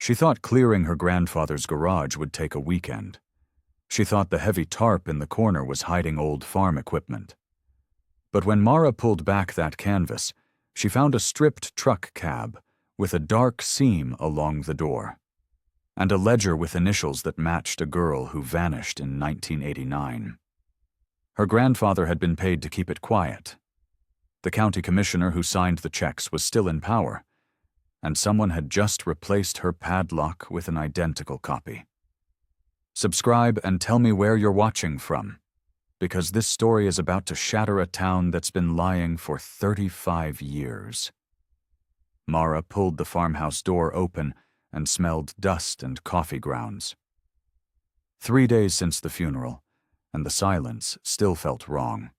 She thought clearing her grandfather's garage would take a weekend. She thought the heavy tarp in the corner was hiding old farm equipment. But when Mara pulled back that canvas, she found a stripped truck cab with a dark seam along the door, and a ledger with initials that matched a girl who vanished in 1989. Her grandfather had been paid to keep it quiet. The county commissioner who signed the checks was still in power, and someone had just replaced her padlock with an identical copy. Subscribe and tell me where you're watching from, because this story is about to shatter a town that's been lying for 35 years. Mara pulled the farmhouse door open and smelled dust and coffee grounds. 3 days since the funeral, and the silence still felt wrong.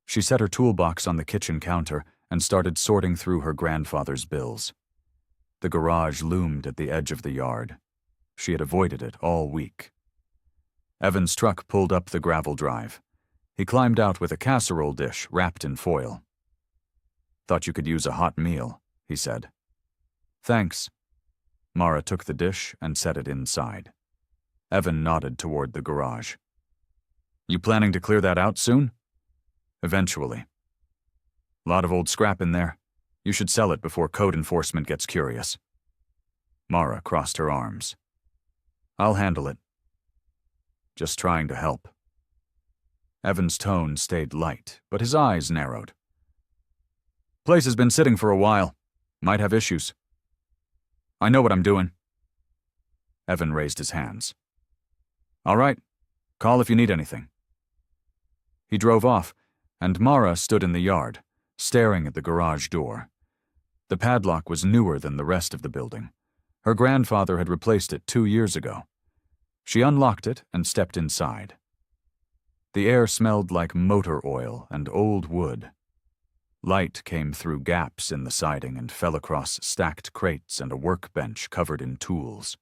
She set her toolbox on the kitchen counter and started sorting through her grandfather's bills. The garage loomed at the edge of the yard. She had avoided it all week. Evan's truck pulled up the gravel drive. He climbed out with a casserole dish wrapped in foil. "Thought you could use a hot meal," he said. "Thanks." Mara took the dish and set it inside. Evan nodded toward the garage. "You planning to clear that out soon?" "Eventually. Lot of old scrap in there. You should sell it before code enforcement gets curious." Mara crossed her arms. "I'll handle it. Just trying to help." Evan's tone stayed light, but his eyes narrowed. "Place has been sitting for a while. Might have issues. I know what I'm doing." Evan raised his hands. "All right. Call if you need anything." He drove off, and Mara stood in the yard, staring at the garage door. The padlock was newer than the rest of the building. Her grandfather had replaced it 2 years ago. She unlocked it and stepped inside. The air smelled like motor oil and old wood. Light came through gaps in the siding and fell across stacked crates and a workbench covered in tools.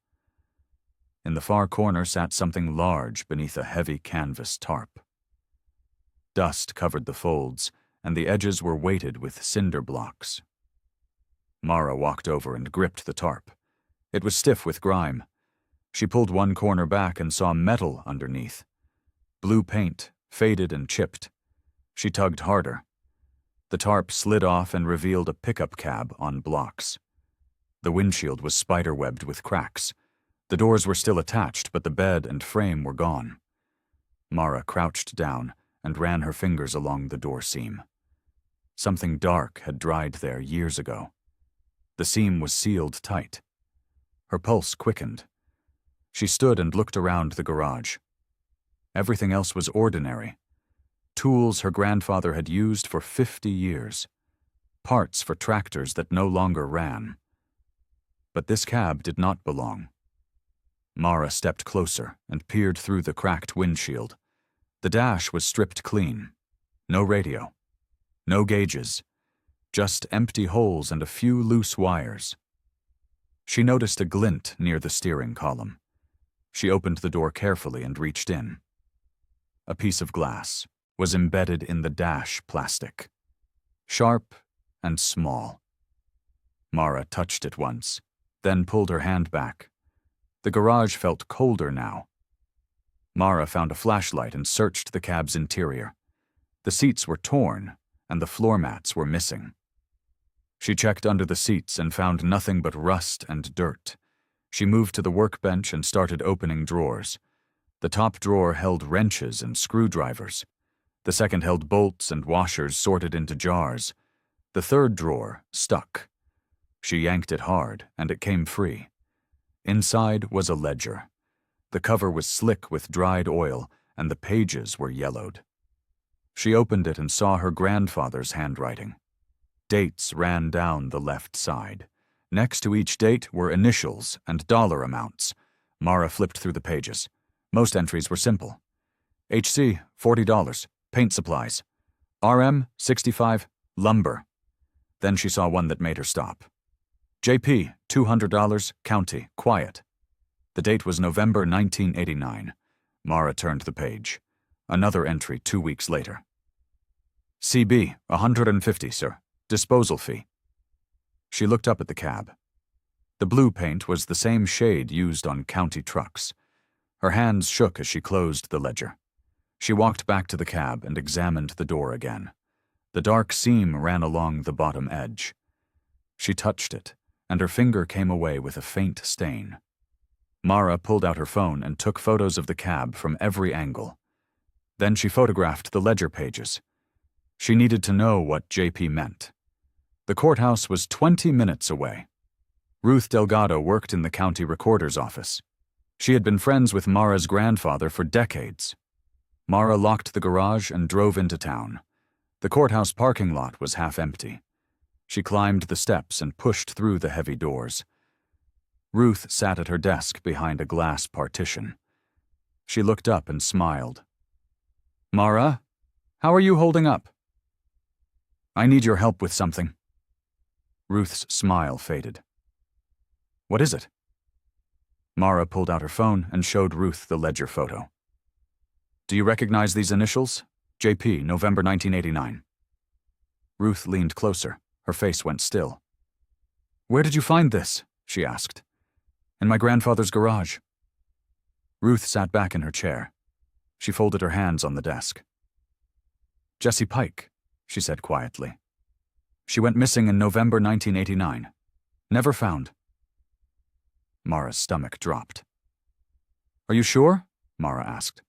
In the far corner sat something large beneath a heavy canvas tarp. Dust covered the folds, and the edges were weighted with cinder blocks. Mara walked over and gripped the tarp. It was stiff with grime. She pulled one corner back and saw metal underneath. Blue paint, faded and chipped. She tugged harder. The tarp slid off and revealed a pickup cab on blocks. The windshield was spiderwebbed with cracks. The doors were still attached, but the bed and frame were gone. Mara crouched down and ran her fingers along the door seam. Something dark had dried there years ago. The seam was sealed tight. Her pulse quickened. She stood and looked around the garage. Everything else was ordinary. Tools her grandfather had used for 50 years. Parts for tractors that no longer ran. But this cab did not belong. Mara stepped closer and peered through the cracked windshield. The dash was stripped clean. No radio. No gauges. Just empty holes and a few loose wires. She noticed a glint near the steering column. She opened the door carefully and reached in. A piece of glass was embedded in the dash plastic. Sharp and small. Mara touched it once, then pulled her hand back. The garage felt colder now. Mara found a flashlight and searched the cab's interior. The seats were torn, and the floor mats were missing. She checked under the seats and found nothing but rust and dirt. She moved to the workbench and started opening drawers. The top drawer held wrenches and screwdrivers. The second held bolts and washers sorted into jars. The third drawer stuck. She yanked it hard, and it came free. Inside was a ledger. The cover was slick with dried oil, and the pages were yellowed. She opened it and saw her grandfather's handwriting. Dates ran down the left side. Next to each date were initials and dollar amounts. Mara flipped through the pages. Most entries were simple. HC, $40, paint supplies. RM, $65, lumber. Then she saw one that made her stop. JP, $200, county, quiet. The date was November 1989. Mara turned the page. Another entry 2 weeks later. CB, $150, sir. Disposal fee. She looked up at the cab. The blue paint was the same shade used on county trucks. Her hands shook as she closed the ledger. She walked back to the cab and examined the door again. The dark seam ran along the bottom edge. She touched it, and her finger came away with a faint stain. Mara pulled out her phone and took photos of the cab from every angle. Then she photographed the ledger pages. She needed to know what JP meant. The courthouse was 20 minutes away. Ruth Delgado worked in the county recorder's office. She had been friends with Mara's grandfather for decades. Mara locked the garage and drove into town. The courthouse parking lot was half empty. She climbed the steps and pushed through the heavy doors. Ruth sat at her desk behind a glass partition. She looked up and smiled. "Mara, how are you holding up?" "I need your help with something." Ruth's smile faded. "What is it?" Mara pulled out her phone and showed Ruth the ledger photo. "Do you recognize these initials? JP, November 1989. Ruth leaned closer. Her face went still. "Where did you find this?" she asked. "In my grandfather's garage." Ruth sat back in her chair. She folded her hands on the desk. "Jesse Pike," she said quietly. "She went missing in November 1989. Never found." Mara's stomach dropped. "Are you sure?" Mara asked.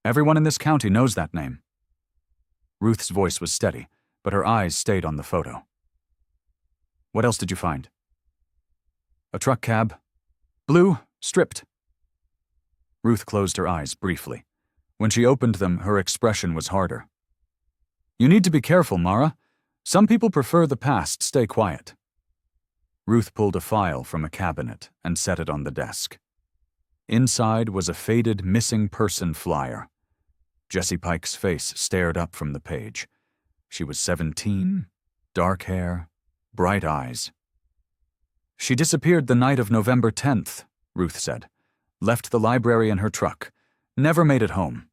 "Everyone in this county knows that name." Ruth's voice was steady, but her eyes stayed on the photo. "What else did you find?" "A truck cab. Blue, stripped." Ruth closed her eyes briefly. When she opened them, her expression was harder. "You need to be careful, Mara. Some people prefer the past stay quiet." Ruth pulled a file from a cabinet and set it on the desk. Inside was a faded missing person flyer. Jesse Pike's face stared up from the page. She was 17, dark hair, bright eyes. "She disappeared the night of November 10th, Ruth said. Left the library in her truck. Never made it home."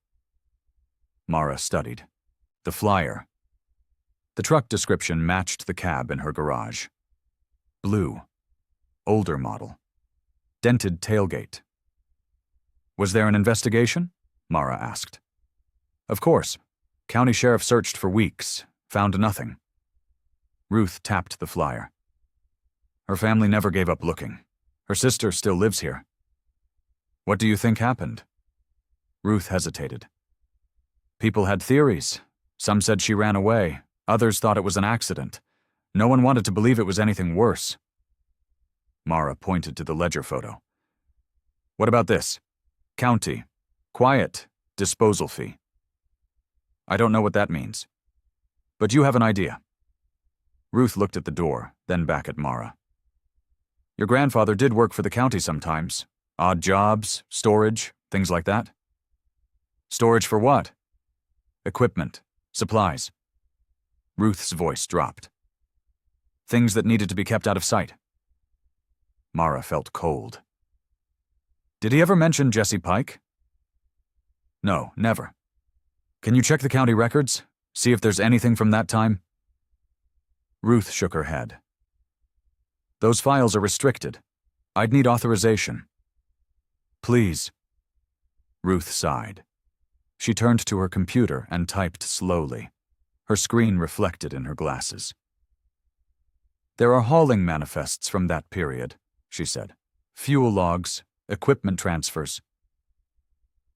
Mara studied. The flyer. The truck description matched the cab in her garage. Blue. Older model. Dented tailgate. "Was there an investigation?" Mara asked. "Of course. County sheriff searched for weeks. Found nothing." Ruth tapped the flyer. "Her family never gave up looking. Her sister still lives here." "What do you think happened?" Ruth hesitated. "People had theories. Some said she ran away. Others thought it was an accident. No one wanted to believe it was anything worse." Mara pointed to the ledger photo. "What about this? County. Quiet. Disposal fee." "I don't know what that means. But you have an idea." Ruth looked at the door, then back at Mara. "Your grandfather did work for the county sometimes. Odd jobs, storage, things like that." "Storage for what?" "Equipment. Supplies." Ruth's voice dropped. "Things that needed to be kept out of sight." Mara felt cold. "Did he ever mention Jesse Pike?" "No, never." "Can you check the county records? See if there's anything from that time?" Ruth shook her head. "Those files are restricted. I'd need authorization." "Please." Ruth sighed. She turned to her computer and typed slowly. Her screen reflected in her glasses. "There are hauling manifests from that period," she said. "Fuel logs, equipment transfers."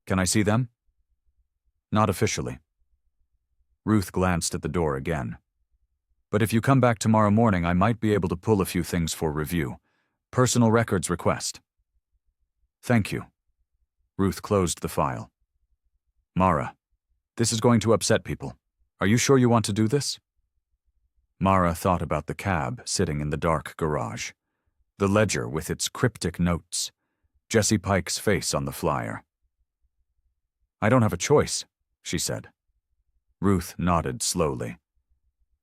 "Can I see them?" "Not officially." Ruth glanced at the door again. "But if you come back tomorrow morning, I might be able to pull a few things for review. Personal records request." "Thank you." Ruth closed the file. "Mara, this is going to upset people. Are you sure you want to do this?" Mara thought about the cab sitting in the dark garage, the ledger with its cryptic notes, Jesse Pike's face on the flyer. "I don't have a choice," she said. Ruth nodded slowly.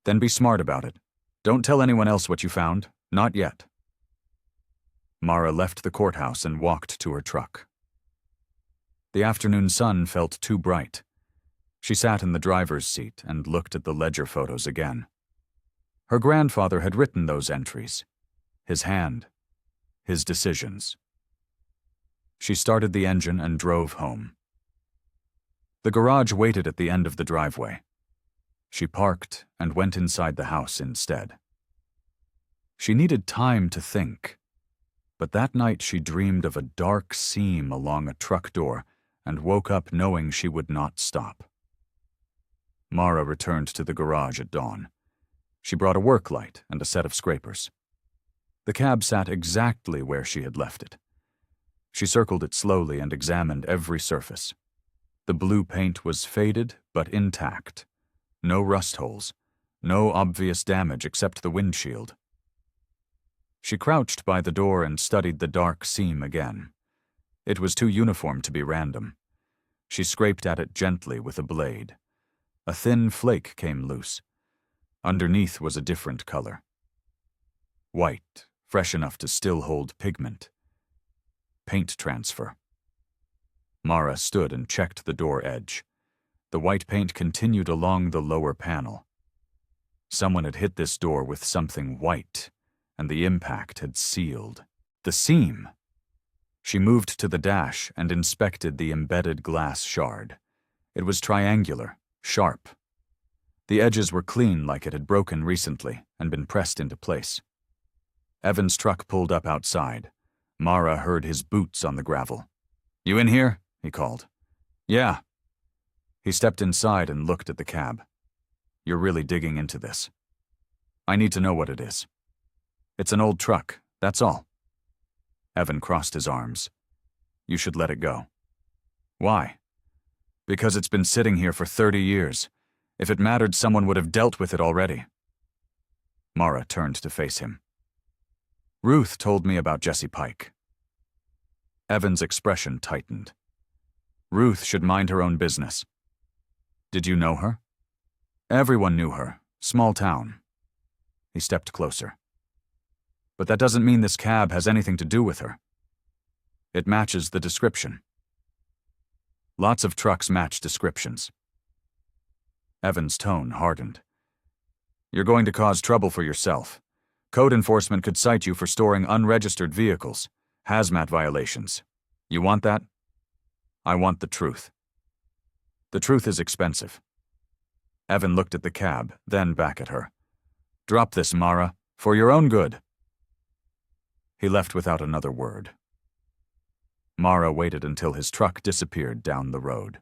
"Then be smart about it. Don't tell anyone else what you found. Not yet." Mara left the courthouse and walked to her truck. The afternoon sun felt too bright. She sat in the driver's seat and looked at the ledger photos again. Her grandfather had written those entries. His hand, his decisions. She started the engine and drove home. The garage waited at the end of the driveway. She parked and went inside the house instead. She needed time to think, but that night she dreamed of a dark seam along a truck door and woke up knowing she would not stop. Mara returned to the garage at dawn. She brought a work light and a set of scrapers. The cab sat exactly where she had left it. She circled it slowly and examined every surface. The blue paint was faded but intact. No rust holes, no obvious damage except the windshield. She crouched by the door and studied the dark seam again. It was too uniform to be random. She scraped at it gently with a blade. A thin flake came loose. Underneath was a different color. White, fresh enough to still hold pigment. Paint transfer. Mara stood and checked the door edge. The white paint continued along the lower panel. Someone had hit this door with something white, and the impact had sealed the seam. She moved to the dash and inspected the embedded glass shard. It was triangular, sharp. The edges were clean like it had broken recently and been pressed into place. Evan's truck pulled up outside. Mara heard his boots on the gravel. "You in here?" he called. "Yeah." He stepped inside and looked at the cab. "You're really digging into this. I need to know what it is. It's an old truck, that's all." Evan crossed his arms. "You should let it go." "Why?" "Because it's been sitting here for 30 years. If it mattered, someone would have dealt with it already." Mara turned to face him. "Ruth told me about Jesse Pike." Evan's expression tightened. "Ruth should mind her own business." "Did you know her?" "Everyone knew her. Small town." He stepped closer. "But that doesn't mean this cab has anything to do with her." "It matches the description." Lots of trucks match descriptions. Evan's tone hardened. "You're going to cause trouble for yourself. Code enforcement could cite you for storing unregistered vehicles, hazmat violations. You want that?" "I want the truth." "The truth is expensive." Evan looked at the cab, then back at her. "Drop this, Mara, for your own good." He left without another word. Mara waited until his truck disappeared down the road.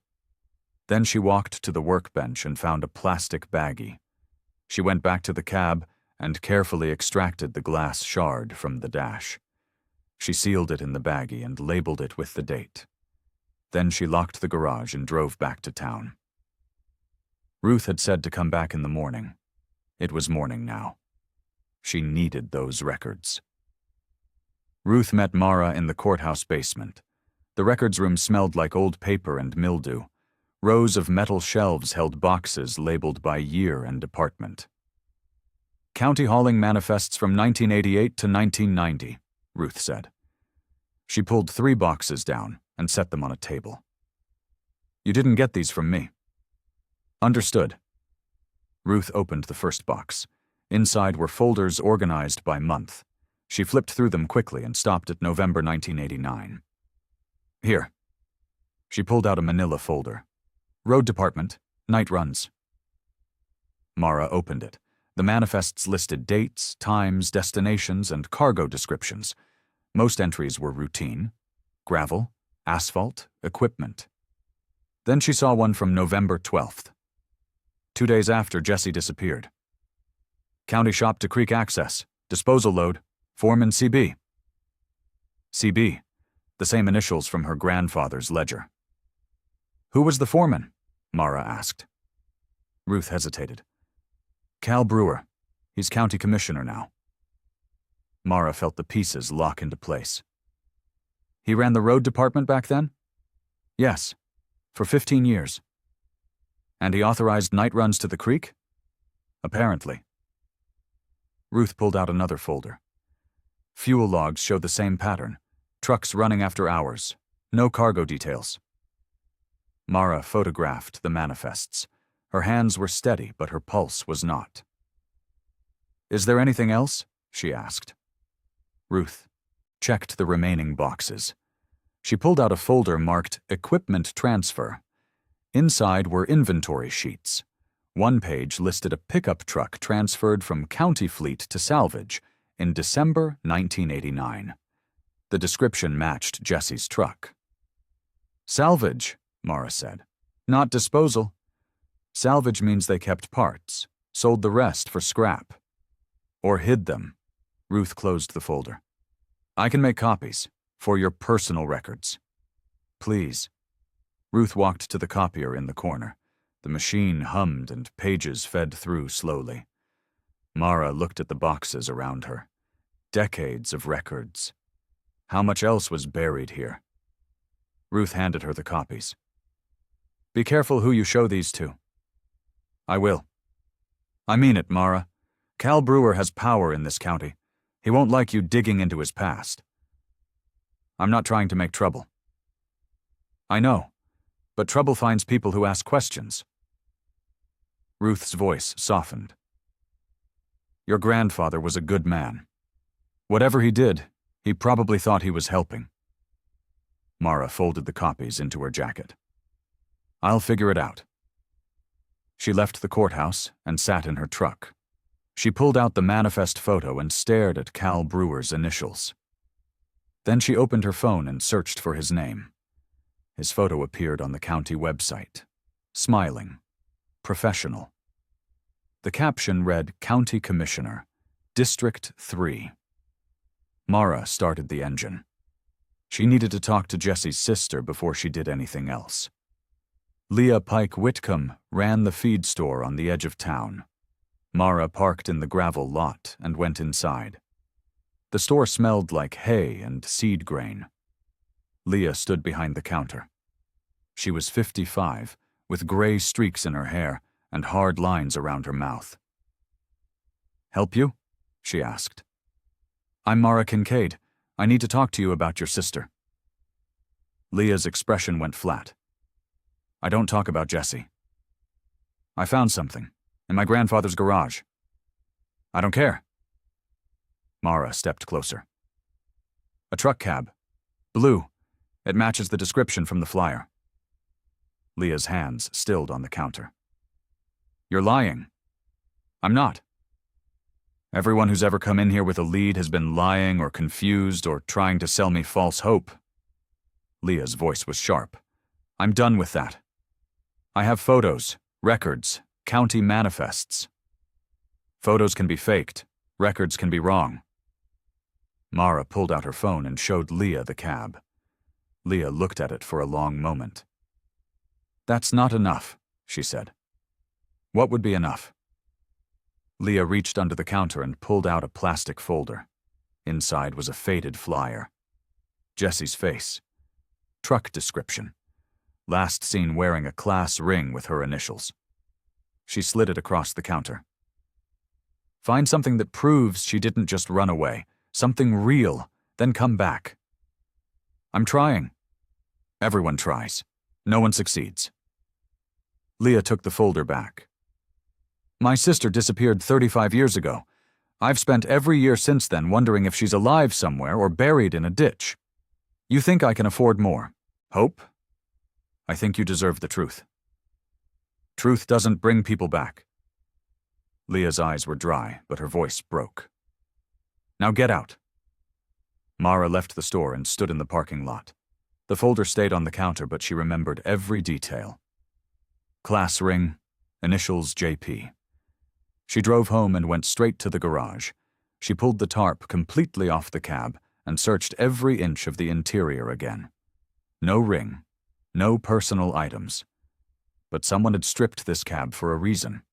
Then she walked to the workbench and found a plastic baggie. She went back to the cab and carefully extracted the glass shard from the dash. She sealed it in the baggie and labeled it with the date. Then she locked the garage and drove back to town. Ruth had said to come back in the morning. It was morning now. She needed those records. Ruth met Mara in the courthouse basement. The records room smelled like old paper and mildew. Rows of metal shelves held boxes labeled by year and department. "County hauling manifests from 1988 to 1990, Ruth said. She pulled 3 boxes down and set them on a table. "You didn't get these from me." "Understood." Ruth opened the first box. Inside were folders organized by month. She flipped through them quickly and stopped at November 1989. "Here." She pulled out a manila folder. "Road Department, night runs." Mara opened it. The manifests listed dates, times, destinations, and cargo descriptions. Most entries were routine: gravel, asphalt, equipment. Then she saw one from November 12th. 2 days after Jesse disappeared. "County shop to creek access, disposal load, foreman CB." CB, the same initials from her grandfather's ledger. "Who was the foreman?" Mara asked. Ruth hesitated. "Cal Brewer. He's county commissioner now." Mara felt the pieces lock into place. "He ran the road department back then?" "Yes, for 15 years. "And he authorized night runs to the creek?" "Apparently." Ruth pulled out another folder. Fuel logs showed the same pattern. Trucks running after hours. No cargo details. Mara photographed the manifests. Her hands were steady, but her pulse was not. "Is there anything else?" she asked. Ruth checked the remaining boxes. She pulled out a folder marked Equipment Transfer. Inside were inventory sheets. One page listed a pickup truck transferred from county fleet to salvage in December 1989. The description matched Jessie's truck. "Salvage," Mara said. "Not disposal. Salvage means they kept parts, sold the rest for scrap. Or hid them." Ruth closed the folder. "I can make copies, for your personal records." "Please." Ruth walked to the copier in the corner. The machine hummed and pages fed through slowly. Mara looked at the boxes around her. Decades of records. How much else was buried here? Ruth handed her the copies. "Be careful who you show these to." "I will." "I mean it, Mara. Cal Brewer has power in this county. He won't like you digging into his past." "I'm not trying to make trouble." "I know, but trouble finds people who ask questions." Ruth's voice softened. "Your grandfather was a good man. Whatever he did, he probably thought he was helping." Mara folded the copies into her jacket. "I'll figure it out." She left the courthouse and sat in her truck. She pulled out the manifest photo and stared at Cal Brewer's initials. Then she opened her phone and searched for his name. His photo appeared on the county website. Smiling. Professional. The caption read, "County Commissioner, District 3. Mara started the engine. She needed to talk to Jessie's sister before she did anything else. Leah Pike Whitcomb ran the feed store on the edge of town. Mara parked in the gravel lot and went inside. The store smelled like hay and seed grain. Leah stood behind the counter. She was 55, with gray streaks in her hair and hard lines around her mouth. "Help you?" she asked. "I'm Mara Kincaid. I need to talk to you about your sister." Leah's expression went flat. "I don't talk about Jessie. I found something in my grandfather's garage. I don't care." Mara stepped closer. "A truck cab. Blue. It matches the description from the flyer." Leah's hands stilled on the counter. "You're lying." "I'm not. Everyone who's ever come in here with a lead has been lying or confused or trying to sell me false hope." Leah's voice was sharp. "I'm done with that. I have photos, records, county manifests. Photos can be faked. Records can be wrong." Mara pulled out her phone and showed Leah the cab. Leah looked at it for a long moment. "That's not enough," she said. "What would be enough?" Leah reached under the counter and pulled out a plastic folder. Inside was a faded flyer. Jessie's face. Truck description. Last seen wearing a class ring with her initials. She slid it across the counter. "Find something that proves she didn't just run away. Something real, then come back." "I'm trying." "Everyone tries. No one succeeds." Leah took the folder back. "My sister disappeared 35 years ago. I've spent every year since then wondering if she's alive somewhere or buried in a ditch. You think I can afford more? Hope? I think you deserve the truth. Truth doesn't bring people back." Leah's eyes were dry, but her voice broke. "Now get out." Mara left the store and stood in the parking lot. The folder stayed on the counter, but she remembered every detail. Class ring, initials JP. She drove home and went straight to the garage. She pulled the tarp completely off the cab and searched every inch of the interior again. No ring, no personal items. But someone had stripped this cab for a reason.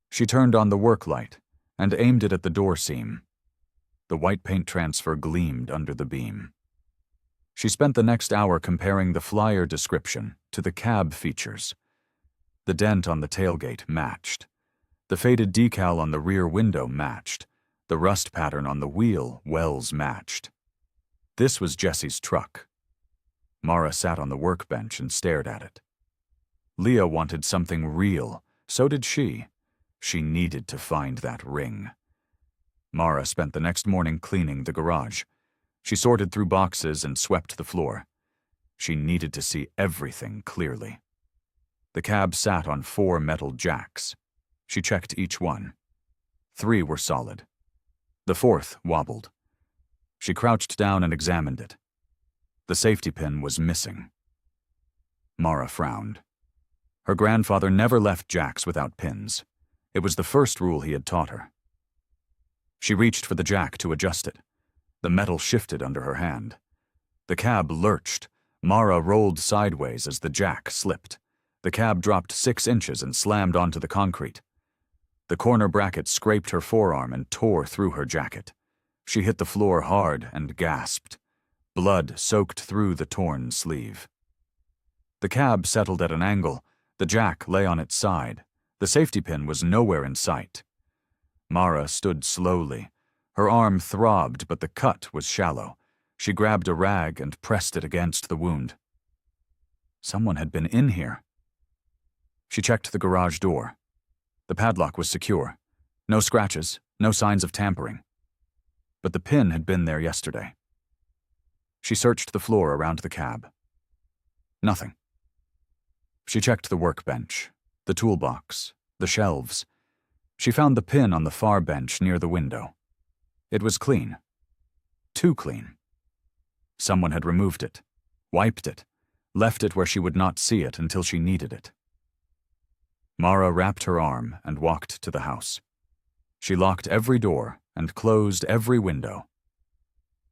She turned on the work light and aimed it at the door seam. The white paint transfer gleamed under the beam. She spent the next hour comparing the flyer description to the cab features. The dent on the tailgate matched. The faded decal on the rear window matched. The rust pattern on the wheel wells matched. This was Jessie's truck. Mara sat on the workbench and stared at it. Leah wanted something real. So did she. She needed to find that ring. Mara spent the next morning cleaning the garage. She sorted through boxes and swept the floor. She needed to see everything clearly. The cab sat on 4 metal jacks. She checked each one. 3 were solid. The 4th wobbled. She crouched down and examined it. The safety pin was missing. Mara frowned. Her grandfather never left jacks without pins. It was the first rule he had taught her. She reached for the jack to adjust it. The metal shifted under her hand. The cab lurched. Mara rolled sideways as the jack slipped. The cab dropped 6 inches and slammed onto the concrete. The corner bracket scraped her forearm and tore through her jacket. She hit the floor hard and gasped. Blood soaked through the torn sleeve. The cab settled at an angle. The jack lay on its side. The safety pin was nowhere in sight. Mara stood slowly. Her arm throbbed, but the cut was shallow. She grabbed a rag and pressed it against the wound. Someone had been in here. She checked the garage door. The padlock was secure. No scratches, no signs of tampering. But the pin had been there yesterday. She searched the floor around the cab. Nothing. She checked the workbench, the toolbox, the shelves. She found the pin on the far bench near the window. It was clean. Too clean. Someone had removed it, wiped it, left it where she would not see it until she needed it. Mara wrapped her arm and walked to the house. She locked every door and closed every window.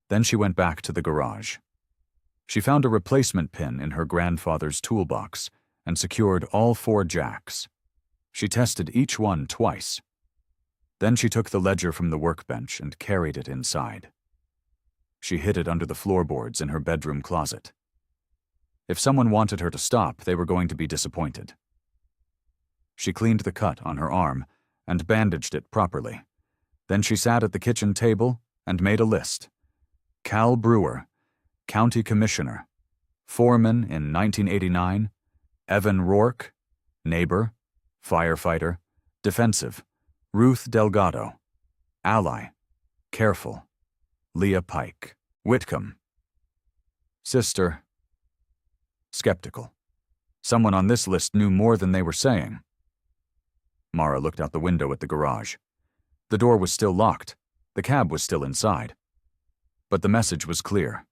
Then she went back to the garage. She found a replacement pin in her grandfather's toolbox and secured all 4 jacks. She tested each one twice. Then she took the ledger from the workbench and carried it inside. She hid it under the floorboards in her bedroom closet. If someone wanted her to stop, they were going to be disappointed. She cleaned the cut on her arm and bandaged it properly. Then she sat at the kitchen table and made a list. Cal Brewer, County Commissioner. Foreman in 1989. Evan Rourke, neighbor, firefighter, defensive. Ruth Delgado, ally, careful. Leah Pike, Whitcomb. Sister, skeptical. Someone on this list knew more than they were saying. Mara looked out the window at the garage. The door was still locked. The cab was still inside. But the message was clear.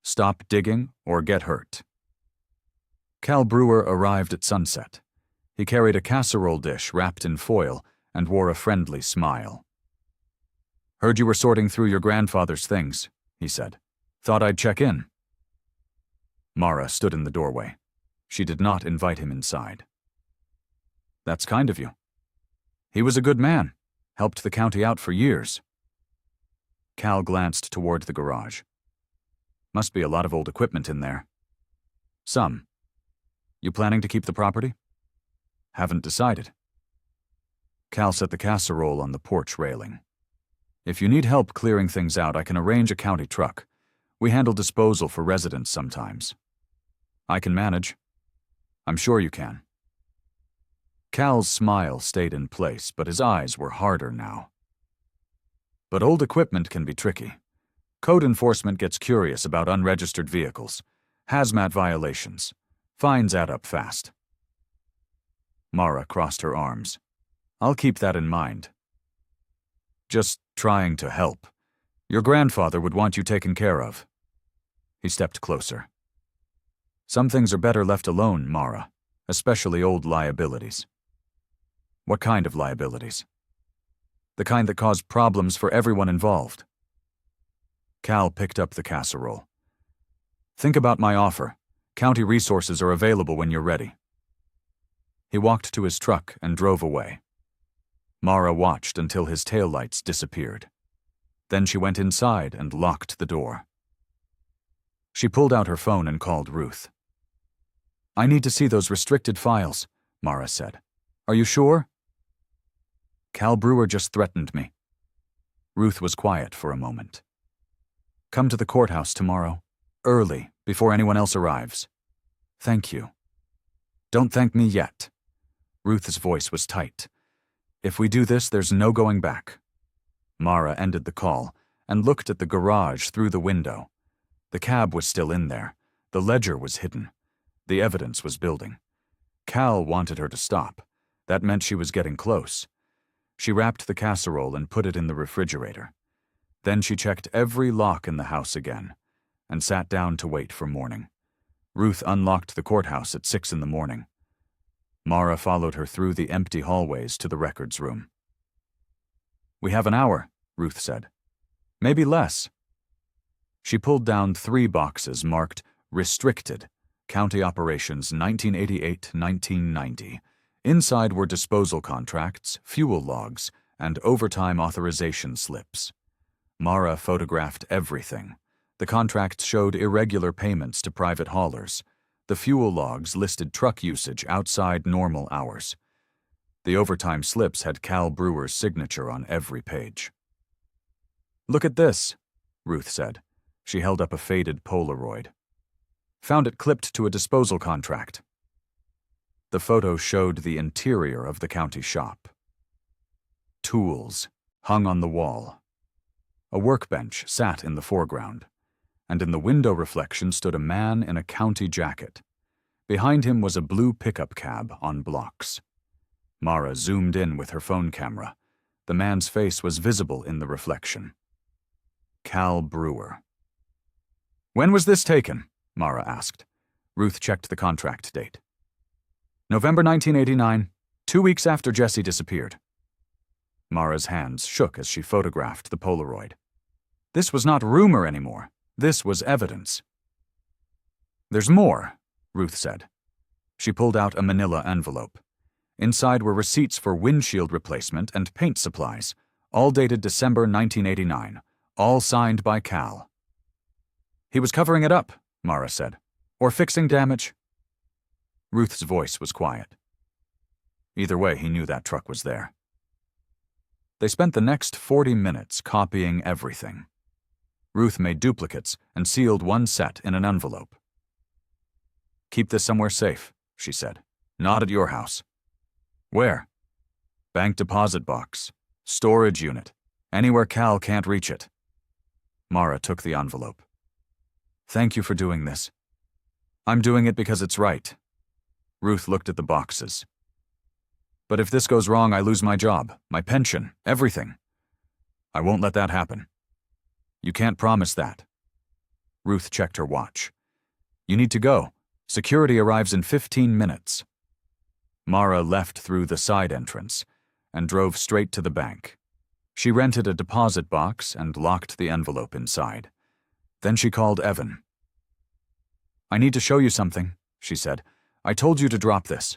Stop digging or get hurt. Cal Brewer arrived at sunset. He carried a casserole dish wrapped in foil and wore a friendly smile. Heard you were sorting through your grandfather's things, he said. Thought I'd check in. Mara stood in the doorway. She did not invite him inside. That's kind of you. He was a good man, helped the county out for years. Cal glanced toward the garage. Must be a lot of old equipment in there. Some. You planning to keep the property? Haven't decided. Cal set the casserole on the porch railing. If you need help clearing things out, I can arrange a county truck. We handle disposal for residents sometimes. I can manage. I'm sure you can. Cal's smile stayed in place, but his eyes were harder now. But old equipment can be tricky. Code enforcement gets curious about unregistered vehicles, hazmat violations. Fines add up fast. Mara crossed her arms. I'll keep that in mind. Just trying to help. Your grandfather would want you taken care of. He stepped closer. Some things are better left alone, Mara, especially old liabilities. What kind of liabilities? The kind that cause problems for everyone involved. Cal picked up the casserole. Think about my offer. County resources are available when you're ready. He walked to his truck and drove away. Mara watched until his taillights disappeared. Then she went inside and locked the door. She pulled out her phone and called Ruth. I need to see those restricted files, Mara said. Are you sure? Cal Brewer just threatened me. Ruth was quiet for a moment. Come to the courthouse tomorrow, early, before anyone else arrives. Thank you. Don't thank me yet. Ruth's voice was tight. If we do this, there's no going back. Mara ended the call and looked at the garage through the window. The cab was still in there. The ledger was hidden. The evidence was building. Cal wanted her to stop. That meant she was getting close. She wrapped the casserole and put it in the refrigerator. Then she checked every lock in the house again and sat down to wait for morning. Ruth unlocked the courthouse at 6 in the morning. Mara followed her through the empty hallways to the records room. "We have an hour," Ruth said. "Maybe less." She pulled down 3 boxes marked Restricted, County Operations 1988-1990. Inside were disposal contracts, fuel logs, and overtime authorization slips. Mara photographed everything. The contracts showed irregular payments to private haulers. The fuel logs listed truck usage outside normal hours. The overtime slips had Cal Brewer's signature on every page. "Look at this," Ruth said. She held up a faded Polaroid. "Found it clipped to a disposal contract." The photo showed the interior of the county shop. Tools hung on the wall. A workbench sat in the foreground, and in the window reflection stood a man in a county jacket. Behind him was a blue pickup cab on blocks. Mara zoomed in with her phone camera. The man's face was visible in the reflection. Cal Brewer. "When was this taken?" Mara asked. Ruth checked the contract date. "November 1989, 2 weeks after Jesse disappeared." Mara's hands shook as she photographed the Polaroid. This was not rumor anymore. This was evidence. "There's more," Ruth said. She pulled out a manila envelope. Inside were receipts for windshield replacement and paint supplies, all dated December 1989, all signed by Cal. "He was covering it up," Mara said. "Or fixing damage." Ruth's voice was quiet. Either way, he knew that truck was there. They spent the next 40 minutes copying everything. Ruth made duplicates and sealed one set in an envelope. "Keep this somewhere safe," she said. "Not at your house." "Where?" "Bank deposit box. Storage unit. Anywhere Cal can't reach it." Mara took the envelope. "Thank you for doing this." "I'm doing it because it's right." Ruth looked at the boxes. "But if this goes wrong, I lose my job, my pension, everything. I won't let that happen." "You can't promise that." Ruth checked her watch. "You need to go. Security arrives in 15 minutes." Mara left through the side entrance and drove straight to the bank. She rented a deposit box and locked the envelope inside. Then she called Evan. "I need to show you something," she said. "I told you to drop this."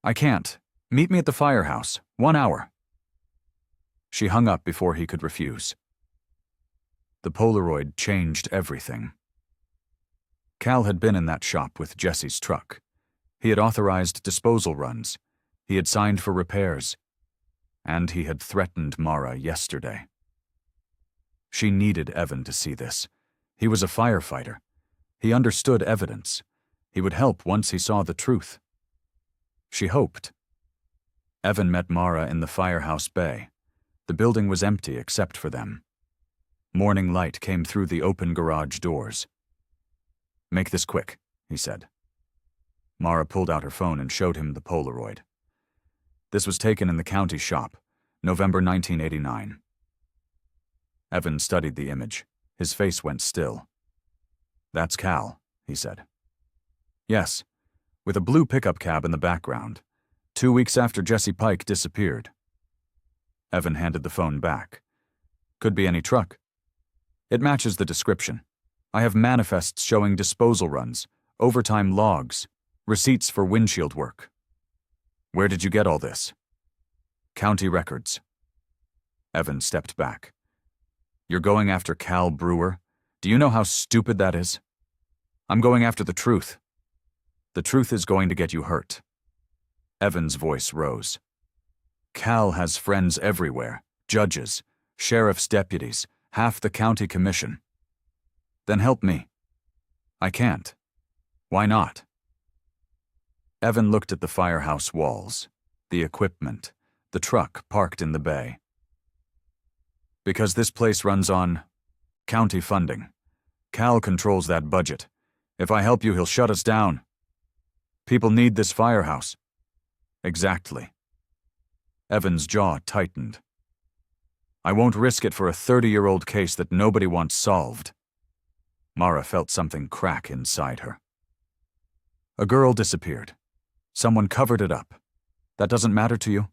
"I can't. Meet me at the firehouse. 1 hour." She hung up before he could refuse. The Polaroid changed everything. Cal had been in that shop with Jesse's truck. He had authorized disposal runs. He had signed for repairs. And he had threatened Mara yesterday. She needed Evan to see this. He was a firefighter. He understood evidence. He would help once he saw the truth. She hoped. Evan met Mara in the firehouse bay. The building was empty except for them. Morning light came through the open garage doors. "Make this quick," he said. Mara pulled out her phone and showed him the Polaroid. This was taken in the county shop, November 1989. Evan studied the image. His face went still. "That's Cal," he said. "Yes, with a blue pickup cab in the background, 2 weeks after Jesse Pike disappeared." Evan handed the phone back. "Could be any truck." "It matches the description. I have manifests showing disposal runs, overtime logs, receipts for windshield work." "Where did you get all this?" "County records." Evan stepped back. "You're going after Cal Brewer? Do you know how stupid that is?" "I'm going after the truth. The truth is going to get you hurt." Evan's voice rose. "Cal has friends everywhere, judges, sheriff's deputies, half the county commission." "Then help me." "I can't." "Why not?" Evan looked at the firehouse walls, the equipment, the truck parked in the bay. Because this place runs on county funding. Cal controls that budget. If I help you, he'll shut us down. People need this firehouse. Exactly. Evan's jaw tightened. I won't risk it for a 30-year-old case that nobody wants solved. Mara felt something crack inside her. A girl disappeared. Someone covered it up. That doesn't matter to you?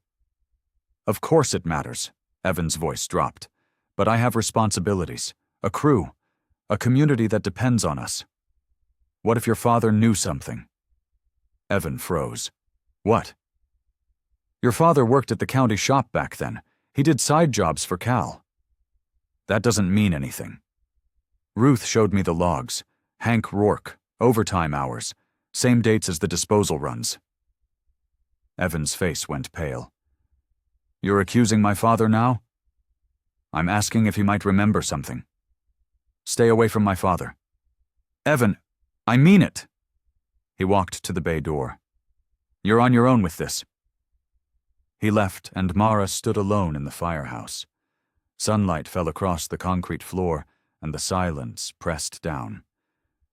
Of course it matters, Evan's voice dropped. But I have responsibilities, a crew, a community that depends on us. What if your father knew something? Evan froze. What? Your father worked at the county shop back then. He did side jobs for Cal. That doesn't mean anything. Ruth showed me the logs. Hank Rourke, overtime hours, same dates as the disposal runs. Evan's face went pale. You're accusing my father now? I'm asking if he might remember something. Stay away from my father. Evan, I mean it. He walked to the bay door. You're on your own with this. He left, and Mara stood alone in the firehouse. Sunlight fell across the concrete floor, and the silence pressed down.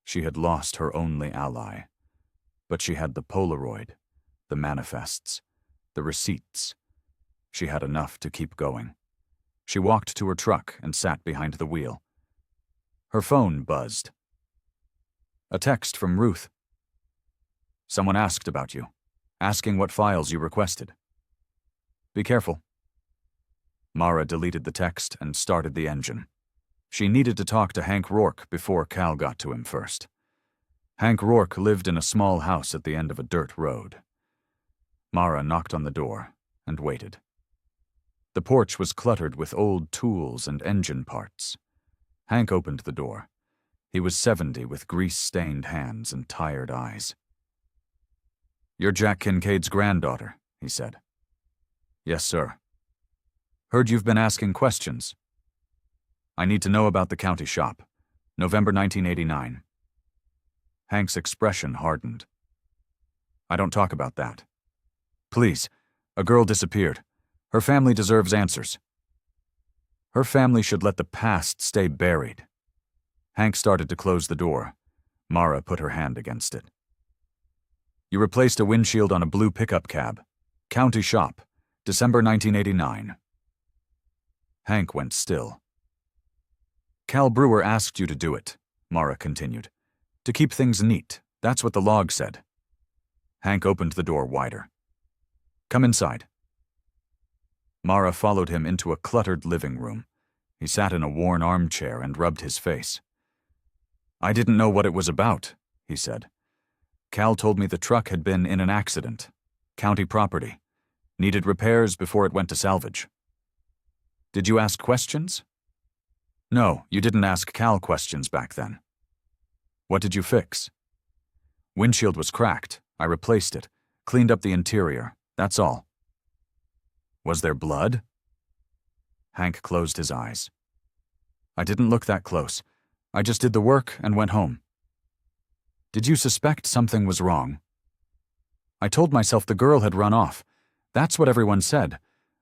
She had lost her only ally. But she had the Polaroid, the manifests, the receipts. She had enough to keep going. She walked to her truck and sat behind the wheel. Her phone buzzed. A text from Ruth. Someone asked about you, asking what files you requested. Be careful. Mara deleted the text and started the engine. She needed to talk to Hank Rourke before Cal got to him first. Hank Rourke lived in a small house at the end of a dirt road. Mara knocked on the door and waited. The porch was cluttered with old tools and engine parts. Hank opened the door. He was 70 with grease-stained hands and tired eyes. You're Jack Kincaid's granddaughter, he said. Yes, sir. Heard you've been asking questions. I need to know about the county shop. November 1989. Hank's expression hardened. I don't talk about that. Please, a girl disappeared. Her family deserves answers. Her family should let the past stay buried. Hank started to close the door. Mara put her hand against it. You replaced a windshield on a blue pickup cab. County shop, December 1989. Hank went still. Cal Brewer asked you to do it, Mara continued. To keep things neat, that's what the log said. Hank opened the door wider. Come inside. Mara followed him into a cluttered living room. He sat in a worn armchair and rubbed his face. I didn't know what it was about, he said. Cal told me the truck had been in an accident. County property. Needed repairs before it went to salvage. Did you ask questions? No, you didn't ask Cal questions back then. What did you fix? Windshield was cracked. I replaced it. Cleaned up the interior. That's all. Was there blood? Hank closed his eyes. I didn't look that close. I just did the work and went home. Did you suspect something was wrong? I told myself the girl had run off. That's what everyone said.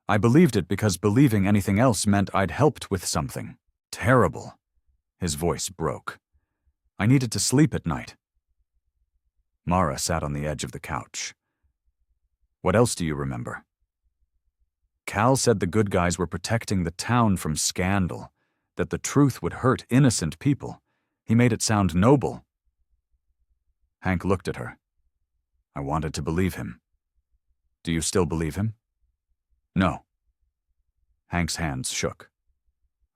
I believed it because believing anything else meant I'd helped with something. Terrible. His voice broke. I needed to sleep at night. Mara sat on the edge of the couch. What else do you remember? Cal said the good guys were protecting the town from scandal, that the truth would hurt innocent people. He made it sound noble. Hank looked at her. I wanted to believe him. Do you still believe him? No. Hank's hands shook.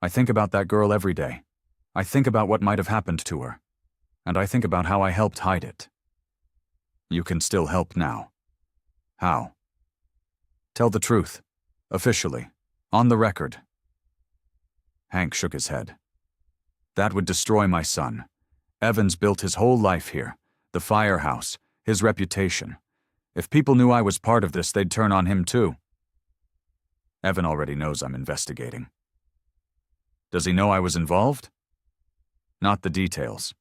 I think about that girl every day. I think about what might have happened to her. And I think about how I helped hide it. You can still help now. How? Tell the truth. Officially. On the record. Hank shook his head. That would destroy my son. Evans built his whole life here. The firehouse. His reputation. If people knew I was part of this, they'd turn on him too. Evan already knows I'm investigating. Does he know I was involved? Not the details.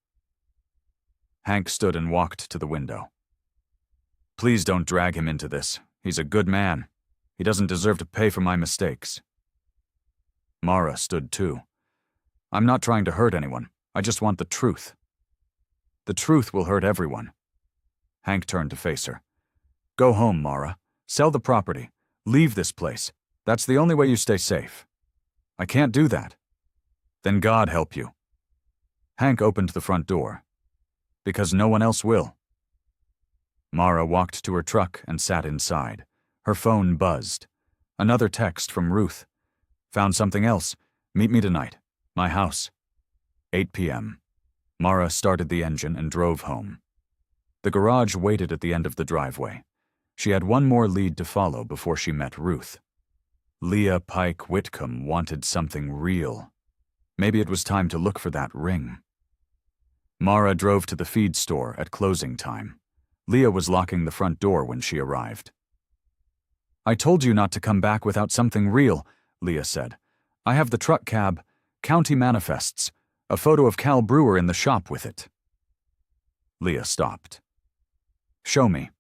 Hank stood and walked to the window. Please don't drag him into this. He's a good man. He doesn't deserve to pay for my mistakes. Mara stood too. I'm not trying to hurt anyone. I just want the truth. The truth will hurt everyone. Hank turned to face her. Go home, Mara. Sell the property. Leave this place. That's the only way you stay safe. I can't do that. Then God help you. Hank opened the front door. Because no one else will. Mara walked to her truck and sat inside. Her phone buzzed. Another text from Ruth. Found something else. Meet me tonight. My house. 8 p.m. Mara started the engine and drove home. The garage waited at the end of the driveway. She had one more lead to follow before she met Ruth. Leah Pike Whitcomb wanted something real. Maybe it was time to look for that ring. Mara drove to the feed store at closing time. Leah was locking the front door when she arrived. I told you not to come back without something real, Leah said. I have the truck cab, county manifests, a photo of Cal Brewer in the shop with it. Leah stopped. Show me.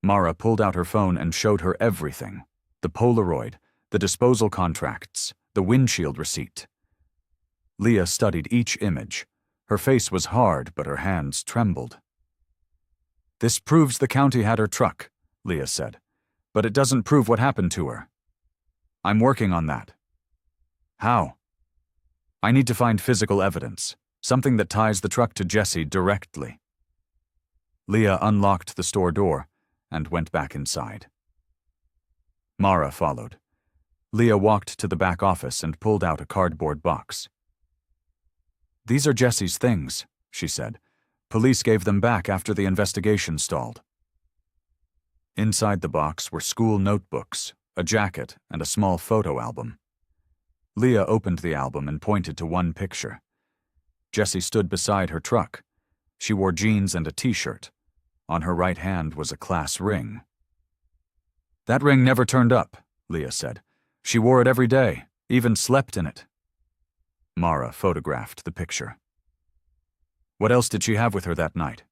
Mara pulled out her phone and showed her everything. The Polaroid, the disposal contracts, the windshield receipt. Leah studied each image. Her face was hard, but her hands trembled. This proves the county had her truck, Leah said, but it doesn't prove what happened to her. I'm working on that. How? I need to find physical evidence, something that ties the truck to Jesse directly. Leah unlocked the store door and went back inside. Mara followed. Leah walked to the back office and pulled out a cardboard box. These are Jesse's things, she said. Police gave them back after the investigation stalled. Inside the box were school notebooks, a jacket, and a small photo album. Leah opened the album and pointed to one picture. Jessie stood beside her truck. She wore jeans and a t-shirt. On her right hand was a class ring. That ring never turned up, Leah said. She wore it every day, even slept in it. Mara photographed the picture. What else did she have with her that night?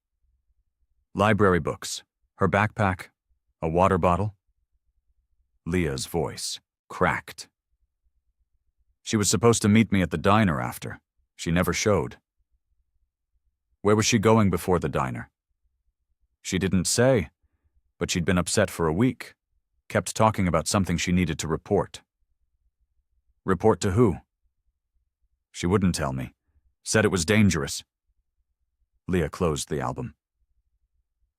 Library books, her backpack, a water bottle. Leah's voice cracked. She was supposed to meet me at the diner after. She never showed. Where was she going before the diner? She didn't say, but she'd been upset for a week. Kept talking about something she needed to report. Report to who? She wouldn't tell me. Said it was dangerous. Leah closed the album.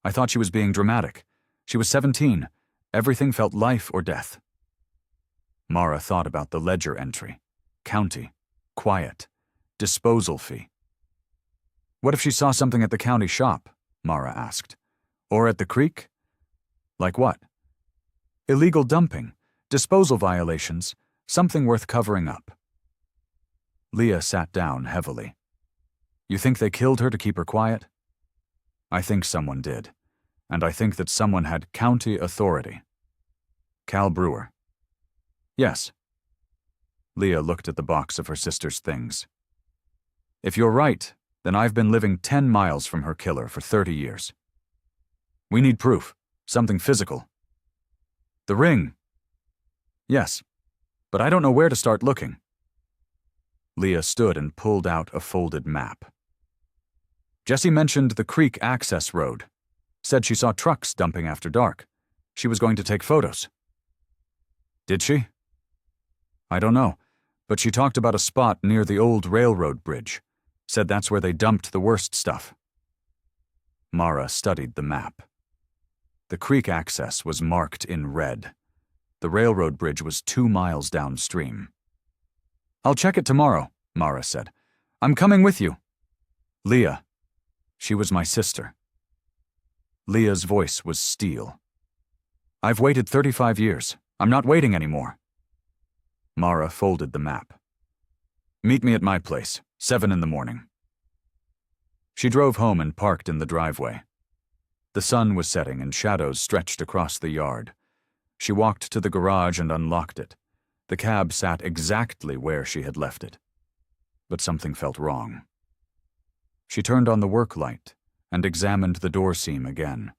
I thought she was being dramatic. She was 17. Everything felt life or death. Mara thought about the ledger entry. County. Quiet. Disposal fee. What if she saw something at the county shop? Mara asked. Or at the creek? Like what? Illegal dumping, disposal violations, something worth covering up. Leah sat down heavily. You think they killed her to keep her quiet? I think someone did, and I think that someone had county authority. Cal Brewer. Yes. Leah looked at the box of her sister's things. If you're right, then I've been living 10 miles from her killer for 30 years. We need proof, something physical. The ring. Yes, but I don't know where to start looking. Leah stood and pulled out a folded map. Jessie mentioned the creek access road. Said she saw trucks dumping after dark. She was going to take photos. Did she? I don't know, but she talked about a spot near the old railroad bridge. Said that's where they dumped the worst stuff. Mara studied the map. The creek access was marked in red. The railroad bridge was 2 miles downstream. I'll check it tomorrow, Mara said. I'm coming with you. Leah. She was my sister. Leah's voice was steel. I've waited 35 years. I'm not waiting anymore. Mara folded the map. Meet me at my place, 7 in the morning. She drove home and parked in the driveway. The sun was setting and shadows stretched across the yard. She walked to the garage and unlocked it. The cab sat exactly where she had left it. But something felt wrong. She turned on the work light and examined the door seam again.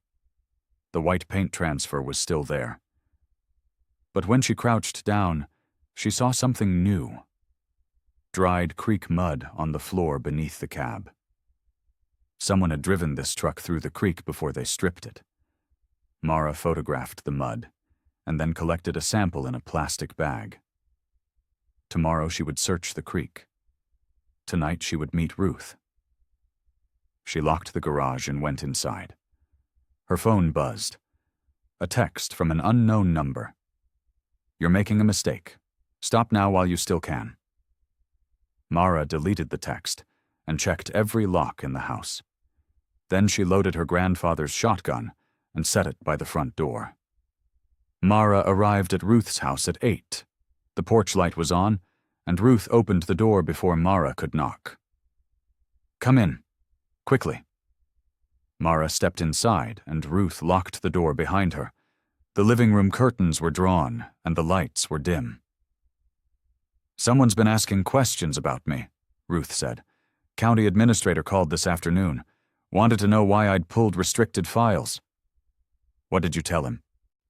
The white paint transfer was still there. But when she crouched down, she saw something new. Dried creek mud on the floor beneath the cab. Someone had driven this truck through the creek before they stripped it. Mara photographed the mud, and then collected a sample in a plastic bag. Tomorrow she would search the creek. Tonight she would meet Ruth. She locked the garage and went inside. Her phone buzzed. A text from an unknown number. "You're making a mistake. Stop now while you still can." Mara deleted the text and checked every lock in the house. Then she loaded her grandfather's shotgun and set it by the front door. Mara arrived at Ruth's house at 8. The porch light was on, and Ruth opened the door before Mara could knock. "Come in. Quickly." Mara stepped inside, and Ruth locked the door behind her. The living room curtains were drawn, and the lights were dim. "Someone's been asking questions about me," Ruth said. "County administrator called this afternoon. Wanted to know why I'd pulled restricted files." "What did you tell him?"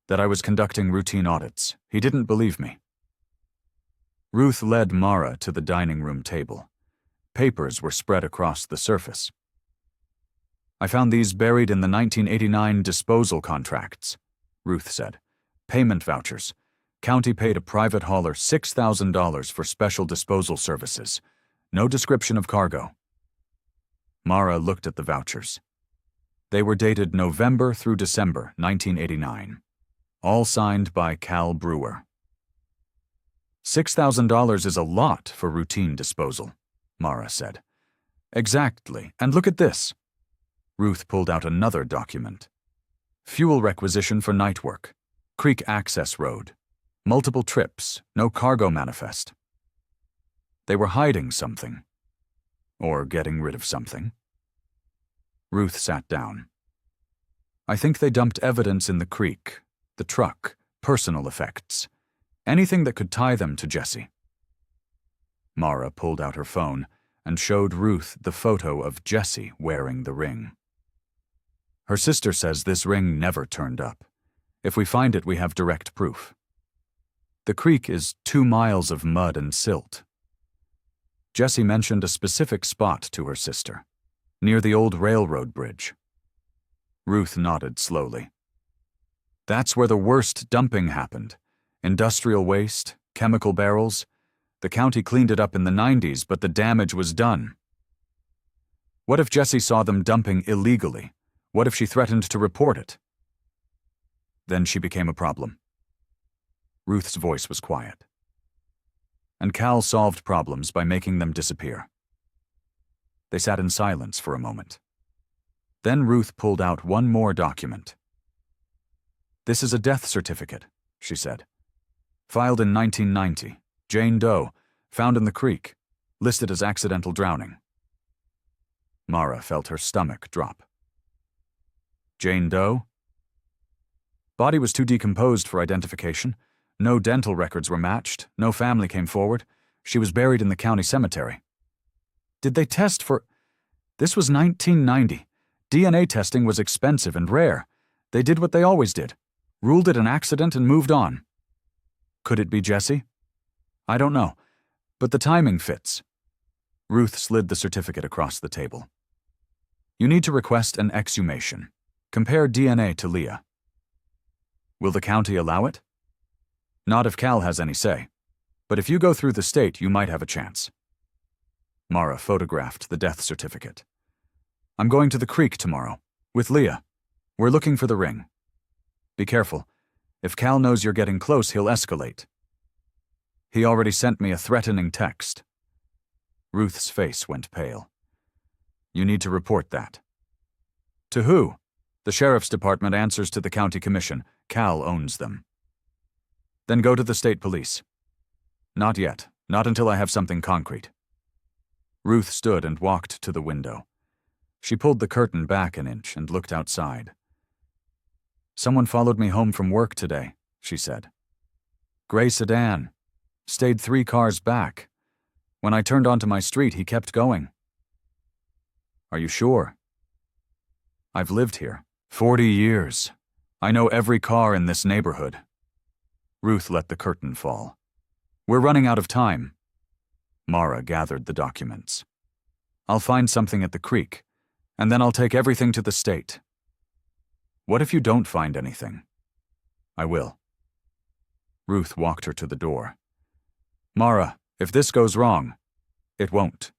"That I was conducting routine audits. He didn't believe me." Ruth led Mara to the dining room table. Papers were spread across the surface. "I found these buried in the 1989 disposal contracts," Ruth said. "Payment vouchers. County paid a private hauler $6,000 for special disposal services. No description of cargo." Mara looked at the vouchers. They were dated November through December 1989. All signed by Cal Brewer. $6,000 is a lot for routine disposal," Mara said. "Exactly, and look at this." Ruth pulled out another document. "Fuel requisition for night work. Creek access road. Multiple trips, no cargo manifest." They were hiding something. Or getting rid of something. Ruth sat down. "I think they dumped evidence in the creek, the truck, personal effects. Anything that could tie them to Jesse." Mara pulled out her phone and showed Ruth the photo of Jesse wearing the ring. "Her sister says this ring never turned up. If we find it, we have direct proof. The creek is 2 miles of mud and silt." Jesse mentioned a specific spot to her sister, near the old railroad bridge. Ruth nodded slowly. "That's where the worst dumping happened. Industrial waste, chemical barrels. The county cleaned it up in the 90s, but the damage was done." "What if Jesse saw them dumping illegally? What if she threatened to report it?" "Then she became a problem." Ruth's voice was quiet. "And Cal solved problems by making them disappear." They sat in silence for a moment. Then Ruth pulled out one more document. "This is a death certificate," she said. "Filed in 1990. Jane Doe, found in the creek, listed as accidental drowning." Mara felt her stomach drop. "Jane Doe?" "Body was too decomposed for identification. No dental records were matched. No family came forward. She was buried in the county cemetery." "Did they test for—" "This was 1990. DNA testing was expensive and rare. They did what they always did. Ruled it an accident and moved on." "Could it be Jesse?" "I don't know, but the timing fits." Ruth slid the certificate across the table. "You need to request an exhumation. Compare DNA to Leah." "Will the county allow it?" "Not if Cal has any say. But if you go through the state, you might have a chance." Mara photographed the death certificate. "I'm going to the creek tomorrow, with Leah. We're looking for the ring. Be careful. If Cal knows you're getting close, he'll escalate. He already sent me a threatening text." Ruth's face went pale. "You need to report that." "To who?" "The sheriff's department answers to the county commission. Cal owns them." "Then go to the state police." "Not yet. Not until I have something concrete." Ruth stood and walked to the window. She pulled the curtain back an inch and looked outside. "Someone followed me home from work today," she said. "Gray sedan. Stayed 3 cars back. When I turned onto my street, he kept going." "Are you sure?" "I've lived here 40 years. I know every car in this neighborhood." Ruth let the curtain fall. We're running out of time. Mara gathered the documents. I'll find something at the creek, and then I'll take everything to the state. What if you don't find anything? I will. Ruth walked her to the door. Mara, if this goes wrong, it won't.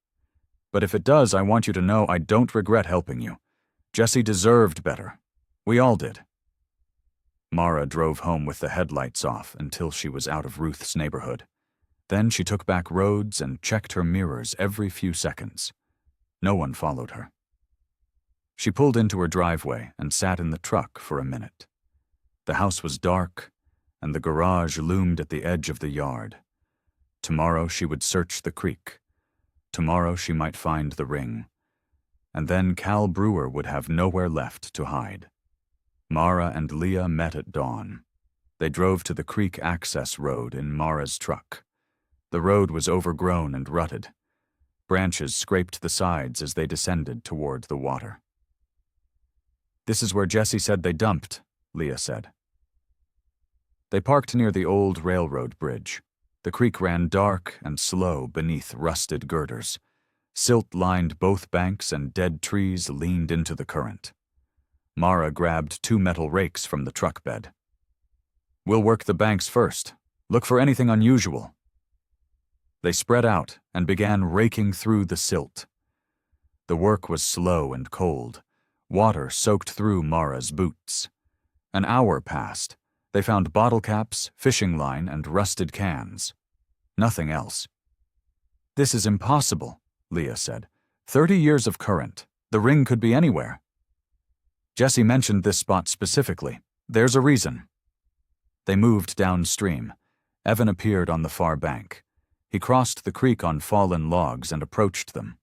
But if it does, I want you to know I don't regret helping you. Jesse deserved better. We all did. Mara drove home with the headlights off until she was out of Ruth's neighborhood. Then she took back roads and checked her mirrors every few seconds. No one followed her. She pulled into her driveway and sat in the truck for a minute. The house was dark, and the garage loomed at the edge of the yard. Tomorrow she would search the creek. Tomorrow she might find the ring. And then Cal Brewer would have nowhere left to hide. Mara and Leah met at dawn. They drove to the creek access road in Mara's truck. The road was overgrown and rutted. Branches scraped the sides as they descended toward the water. This is where Jesse said they dumped, Leah said. They parked near the old railroad bridge. The creek ran dark and slow beneath rusted girders. Silt lined both banks and dead trees leaned into the current. Mara grabbed 2 metal rakes from the truck bed. We'll work the banks first. Look for anything unusual. They spread out and began raking through the silt. The work was slow and cold. Water soaked through Mara's boots. An hour passed. They found bottle caps, fishing line, and rusted cans. Nothing else. This is impossible, Leah said. 30 years of current. The ring could be anywhere. Jesse mentioned this spot specifically. There's a reason. They moved downstream. Evan appeared on the far bank. He crossed the creek on fallen logs and approached them.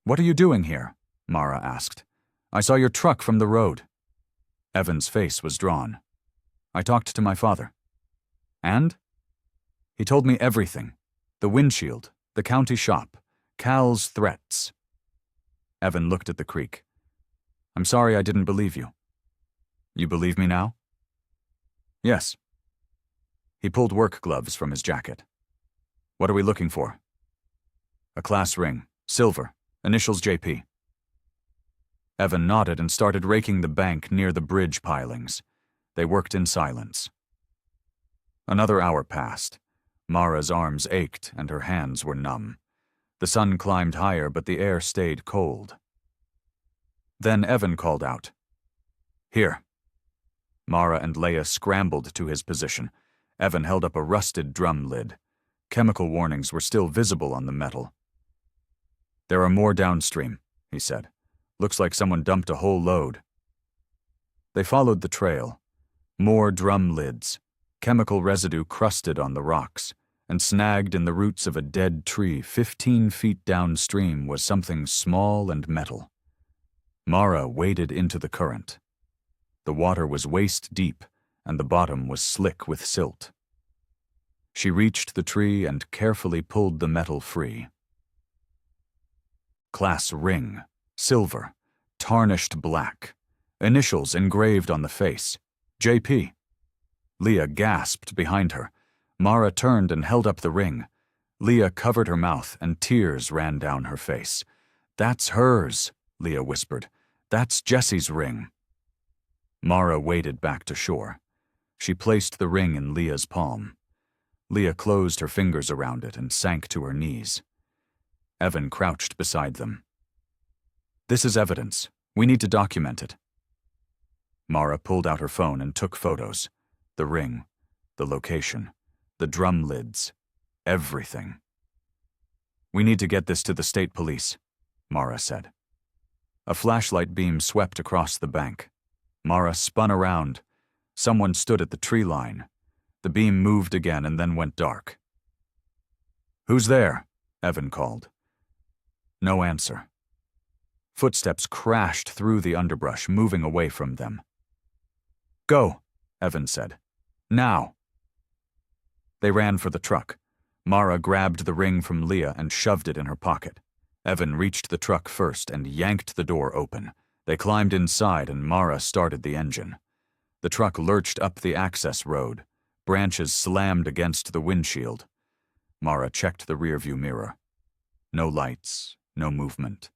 What are you doing here? Mara asked. I saw your truck from the road. Evan's face was drawn. I talked to my father. And? He told me everything. The windshield, the county shop, Cal's threats. Evan looked at the creek. I'm sorry I didn't believe you. You believe me now? Yes. He pulled work gloves from his jacket. What are we looking for? A class ring, silver, initials JP. Evan nodded and started raking the bank near the bridge pilings. They worked in silence. Another hour passed. Mara's arms ached and her hands were numb. The sun climbed higher, but the air stayed cold. Then Evan called out. Here. Mara and Leah scrambled to his position. Evan held up a rusted drum lid. Chemical warnings were still visible on the metal. There are more downstream, he said. Looks like someone dumped a whole load. They followed the trail. More drum lids, chemical residue crusted on the rocks, and snagged in the roots of a dead tree 15 feet downstream was something small and metal. Mara waded into the current. The water was waist deep, and the bottom was slick with silt. She reached the tree and carefully pulled the metal free. Class ring, silver, tarnished black, initials engraved on the face, JP. Leah gasped behind her. Mara turned and held up the ring. Leah covered her mouth and tears ran down her face. That's hers, Leah whispered. That's Jesse's ring. Mara waded back to shore. She placed the ring in Leah's palm. Leah closed her fingers around it and sank to her knees. Evan crouched beside them. This is evidence. We need to document it. Mara pulled out her phone and took photos. The ring, the location, the drum lids, everything. We need to get this to the state police, Mara said. A flashlight beam swept across the bank. Mara spun around. Someone stood at the tree line. The beam moved again and then went dark. Who's there? Evan called. No answer. Footsteps crashed through the underbrush, moving away from them. Go, Evan said. Now. They ran for the truck. Mara grabbed the ring from Leah and shoved it in her pocket. Evan reached the truck first and yanked the door open. They climbed inside and Mara started the engine. The truck lurched up the access road. Branches slammed against the windshield. Mara checked the rearview mirror. No lights, no movement.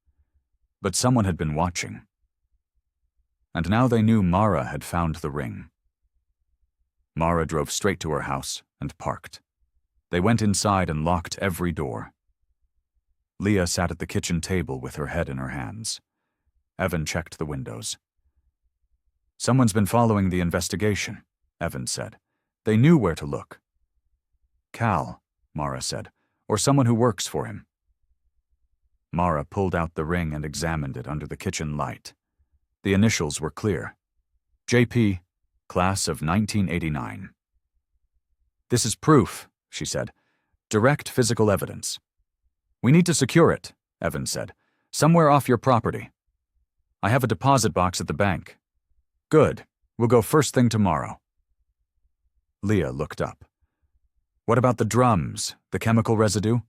But someone had been watching. And now they knew Mara had found the ring. Mara drove straight to her house and parked. They went inside and locked every door. Leah sat at the kitchen table with her head in her hands. Evan checked the windows. "Someone's been following the investigation," Evan said. "They knew where to look." "Cal," Mara said, "or someone who works for him." Mara pulled out the ring and examined it under the kitchen light. The initials were clear. JP, class of 1989. "This is proof," she said. "Direct physical evidence." "We need to secure it," Evan said. "Somewhere off your property." "I have a deposit box at the bank." "Good. We'll go first thing tomorrow." Leah looked up. "What about the drums, the chemical residue?"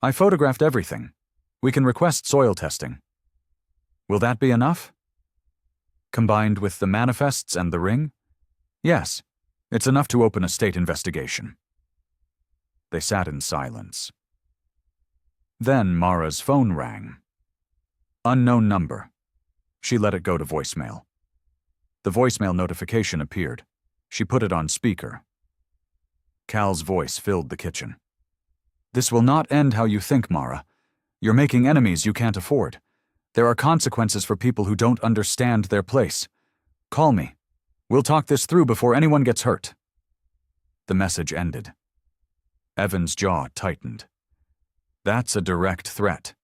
"I photographed everything. We can request soil testing." "Will that be enough?" "Combined with the manifests and the ring?" "Yes. It's enough to open a state investigation." They sat in silence. Then Mara's phone rang. Unknown number. She let it go to voicemail. The voicemail notification appeared. She put it on speaker. Cal's voice filled the kitchen. "This will not end how you think, Mara. You're making enemies you can't afford. There are consequences for people who don't understand their place. Call me. We'll talk this through before anyone gets hurt." The message ended. Evan's jaw tightened. "That's a direct threat."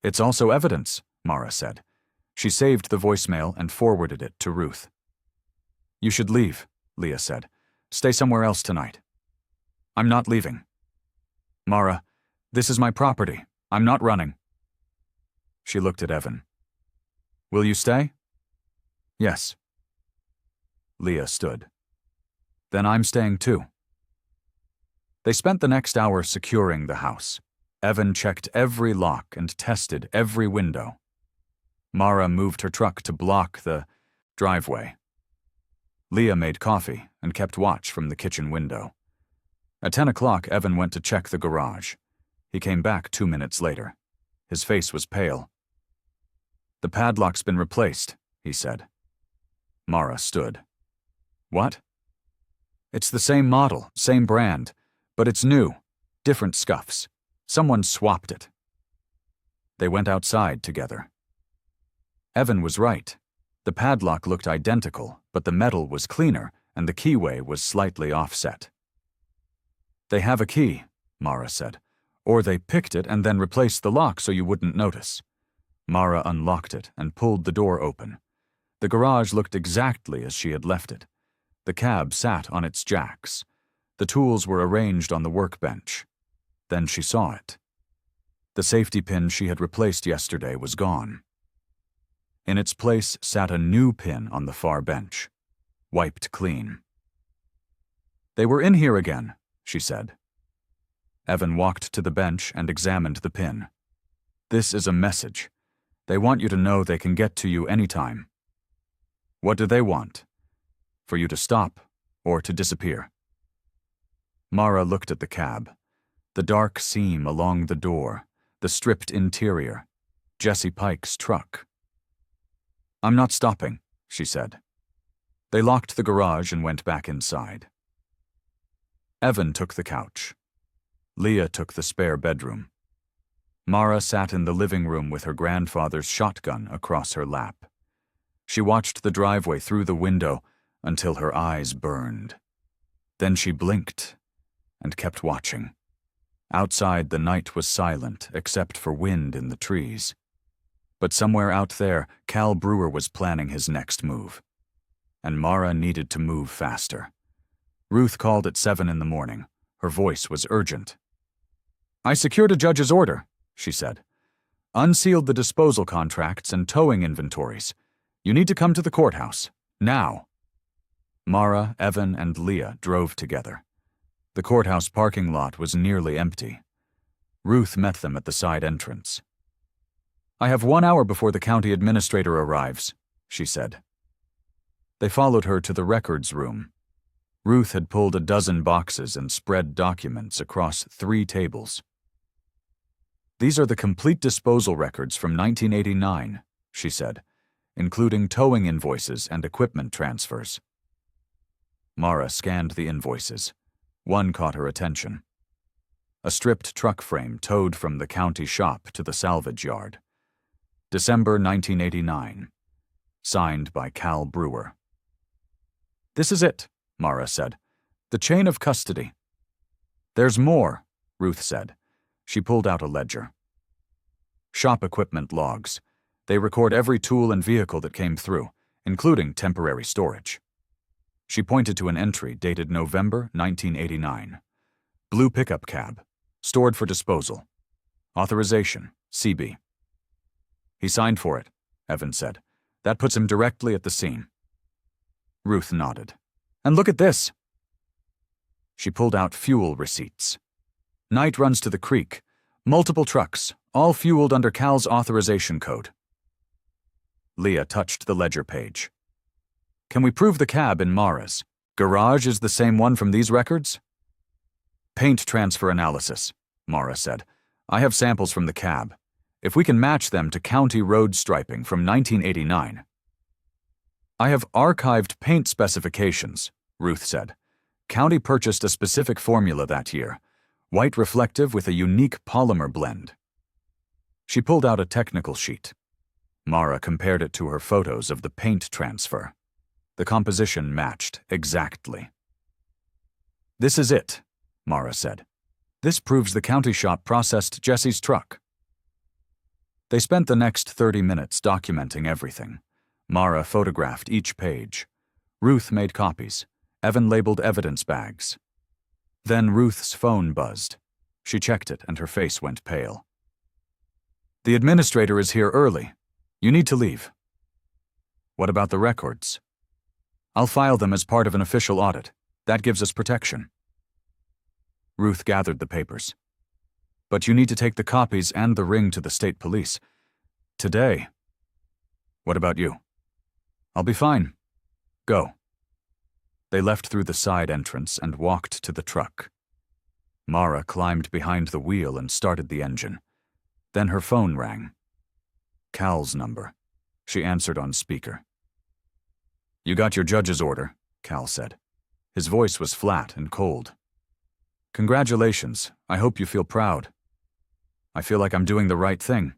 "It's also evidence," Mara said. She saved the voicemail and forwarded it to Ruth. "You should leave," Leah said. "Stay somewhere else tonight." "I'm not leaving." "Mara, this is my property. I'm not running." She looked at Evan. "Will you stay?" "Yes." Leah stood. "Then I'm staying too." They spent the next hour securing the house. Evan checked every lock and tested every window. Mara moved her truck to block the driveway. Leah made coffee and kept watch from the kitchen window. At 10 o'clock, Evan went to check the garage. He came back 2 minutes later. His face was pale. "The padlock's been replaced," he said. Mara stood. "What?" "It's the same model, same brand, but it's new. Different scuffs. Someone swapped it." They went outside together. Evan was right. The padlock looked identical, but the metal was cleaner and the keyway was slightly offset. "They have a key," Mara said. "Or they picked it and then replaced the lock so you wouldn't notice." Mara unlocked it and pulled the door open. The garage looked exactly as she had left it. The cab sat on its jacks. The tools were arranged on the workbench. Then she saw it. The safety pin she had replaced yesterday was gone. In its place sat a new pin on the far bench, wiped clean. "They were in here again," she said. Evan walked to the bench and examined the pin. "This is a message. They want you to know they can get to you anytime." "What do they want? For you to stop or to disappear?" Mara looked at the cab. The dark seam along the door, the stripped interior, Jesse Pike's truck. "I'm not stopping," she said. They locked the garage and went back inside. Evan took the couch. Leah took the spare bedroom. Mara sat in the living room with her grandfather's shotgun across her lap. She watched the driveway through the window until her eyes burned. Then she blinked and kept watching. Outside, the night was silent except for wind in the trees. But somewhere out there, Cal Brewer was planning his next move. And Mara needed to move faster. Ruth called at 7 in the morning. Her voice was urgent. "I secured a judge's order," she said. "Unsealed the disposal contracts and towing inventories. You need to come to the courthouse. Now." Mara, Evan, and Leah drove together. The courthouse parking lot was nearly empty. Ruth met them at the side entrance. "I have 1 hour before the county administrator arrives," she said. They followed her to the records room. Ruth had pulled a dozen boxes and spread documents across 3 tables. "These are the complete disposal records from 1989, she said, including towing invoices and equipment transfers. Mara scanned the invoices. One caught her attention. A stripped truck frame towed from the county shop to the salvage yard. December 1989. Signed by Cal Brewer. "This is it," Mara said. "The chain of custody." "There's more," Ruth said. She pulled out a ledger. "Shop equipment logs. They record every tool and vehicle that came through, including temporary storage." She pointed to an entry dated November 1989. "Blue pickup cab. Stored for disposal. Authorization, CB." "He signed for it," Evan said. "That puts him directly at the scene." Ruth nodded. "And look at this." She pulled out fuel receipts. "Night runs to the creek. Multiple trucks, all fueled under Cal's authorization code." Leah touched the ledger page. "Can we prove the cab in Mara's garage is the same one from these records?" "Paint transfer analysis," Mara said. "I have samples from the cab. If we can match them to county road striping from 1989. "I have archived paint specifications," Ruth said. "County purchased a specific formula that year, white reflective with a unique polymer blend." She pulled out a technical sheet. Mara compared it to her photos of the paint transfer. The composition matched exactly. "This is it," Mara said. "This proves the county shop processed Jesse's truck." They spent the next 30 minutes documenting everything. Mara photographed each page. Ruth made copies. Evan labeled evidence bags. Then Ruth's phone buzzed. She checked it and her face went pale. "The administrator is here early. You need to leave." "What about the records?" "I'll file them as part of an official audit. That gives us protection." Ruth gathered the papers. "But you need to take the copies and the ring to the state police. Today." "What about you?" "I'll be fine. Go." They left through the side entrance and walked to the truck. Mara climbed behind the wheel and started the engine. Then her phone rang. Cal's number. She answered on speaker. "You got your judge's order," Cal said. His voice was flat and cold. "Congratulations. I hope you feel proud." "I feel like I'm doing the right thing."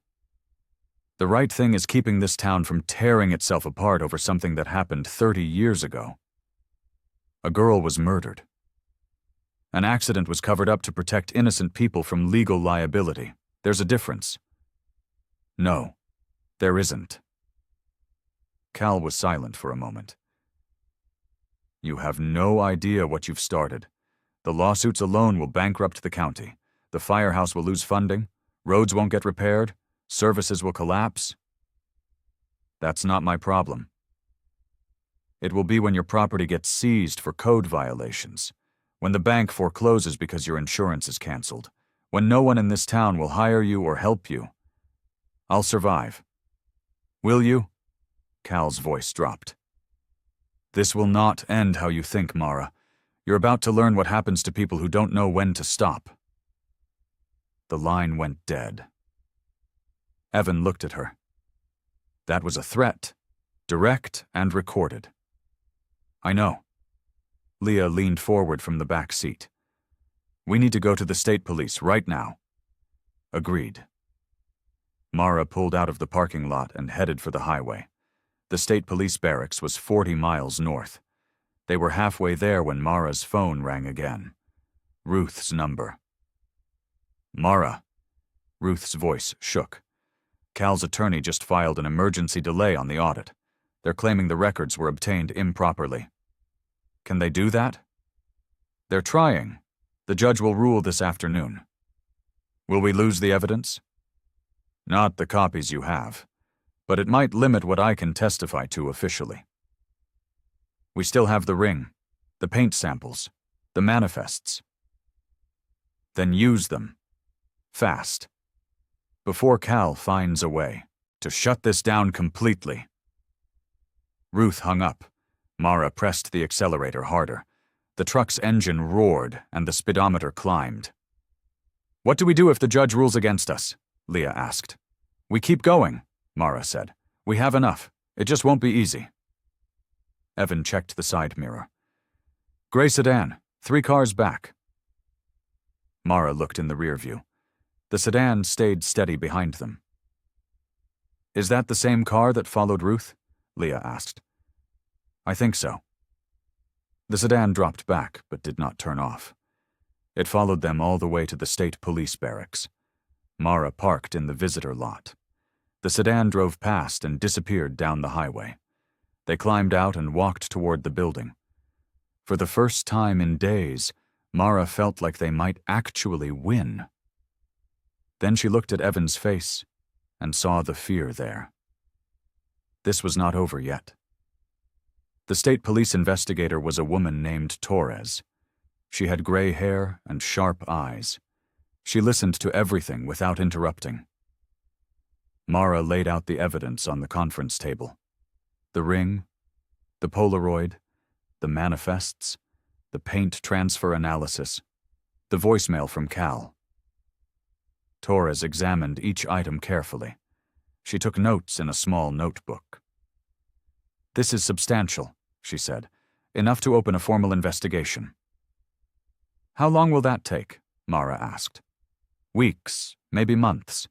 "The right thing is keeping this town from tearing itself apart over something that happened 30 years ago. A girl was murdered. An accident was covered up to protect innocent people from legal liability. There's a difference." "No, there isn't." Cal was silent for a moment. "You have no idea what you've started. The lawsuits alone will bankrupt the county. The firehouse will lose funding. Roads won't get repaired. Services will collapse." "That's not my problem." "It will be when your property gets seized for code violations, when the bank forecloses because your insurance is canceled, when no one in this town will hire you or help you. I'll survive. Will you?" Cal's voice dropped. "This will not end how you think, Mara. You're about to learn what happens to people who don't know when to stop." The line went dead. Evan looked at her. "That was a threat, direct and recorded." "I know." Leah leaned forward from the back seat. "We need to go to the state police right now." "Agreed." Mara pulled out of the parking lot and headed for the highway. The state police barracks was 40 miles north. They were halfway there when Mara's phone rang again. Ruth's number. "Mara." Ruth's voice shook. "Cal's attorney just filed an emergency delay on the audit. They're claiming the records were obtained improperly." "Can they do that?" "They're trying. The judge will rule this afternoon." "Will we lose the evidence?" "Not the copies you have, but it might limit what I can testify to officially." "We still have the ring, the paint samples, the manifests." "Then use them. Fast. Before Cal finds a way to shut this down completely." Ruth hung up. Mara pressed the accelerator harder. The truck's engine roared and the speedometer climbed. "What do we do if the judge rules against us?" Leah asked. "We keep going," Mara said. "We have enough. It just won't be easy." Evan checked the side mirror. "Gray sedan, 3 cars back." Mara looked in the rear view. The sedan stayed steady behind them. "Is that the same car that followed Ruth?" Leah asked. "I think so." The sedan dropped back but did not turn off. It followed them all the way to the state police barracks. Mara parked in the visitor lot. The sedan drove past and disappeared down the highway. They climbed out and walked toward the building. For the first time in days, Mara felt like they might actually win. Then she looked at Evan's face and saw the fear there. This was not over yet. The state police investigator was a woman named Torres. She had gray hair and sharp eyes. She listened to everything without interrupting. Mara laid out the evidence on the conference table. The ring, the Polaroid, the manifests, the paint transfer analysis, the voicemail from Cal. Torres examined each item carefully. She took notes in a small notebook. "This is substantial," she said. "Enough to open a formal investigation." "How long will that take?" Mara asked. "Weeks, maybe months.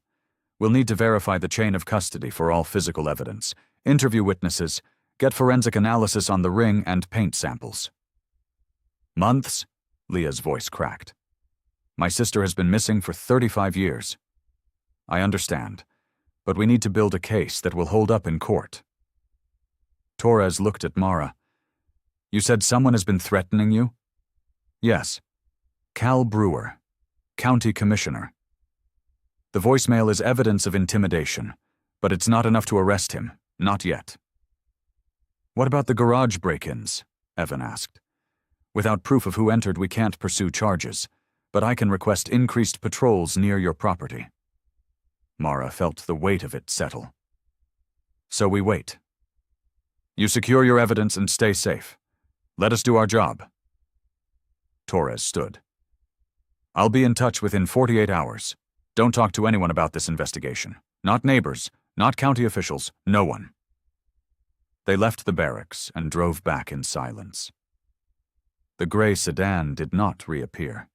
We'll need to verify the chain of custody for all physical evidence, interview witnesses, get forensic analysis on the ring and paint samples." "Months?" Leah's voice cracked. "My sister has been missing for 35 years. I understand, but we need to build a case that will hold up in court." Torres looked at Mara. "You said someone has been threatening you?" "Yes. Cal Brewer, county commissioner. The voicemail is evidence of intimidation, but it's not enough to arrest him, not yet." "What about the garage break-ins?" Evan asked. "Without proof of who entered, we can't pursue charges, but I can request increased patrols near your property." Mara felt the weight of it settle. "So we wait. You secure your evidence and stay safe. Let us do our job." Torres stood. "I'll be in touch within 48 hours. Don't talk to anyone about this investigation. Not neighbors, not county officials, no one." They left the barracks and drove back in silence. The gray sedan did not reappear.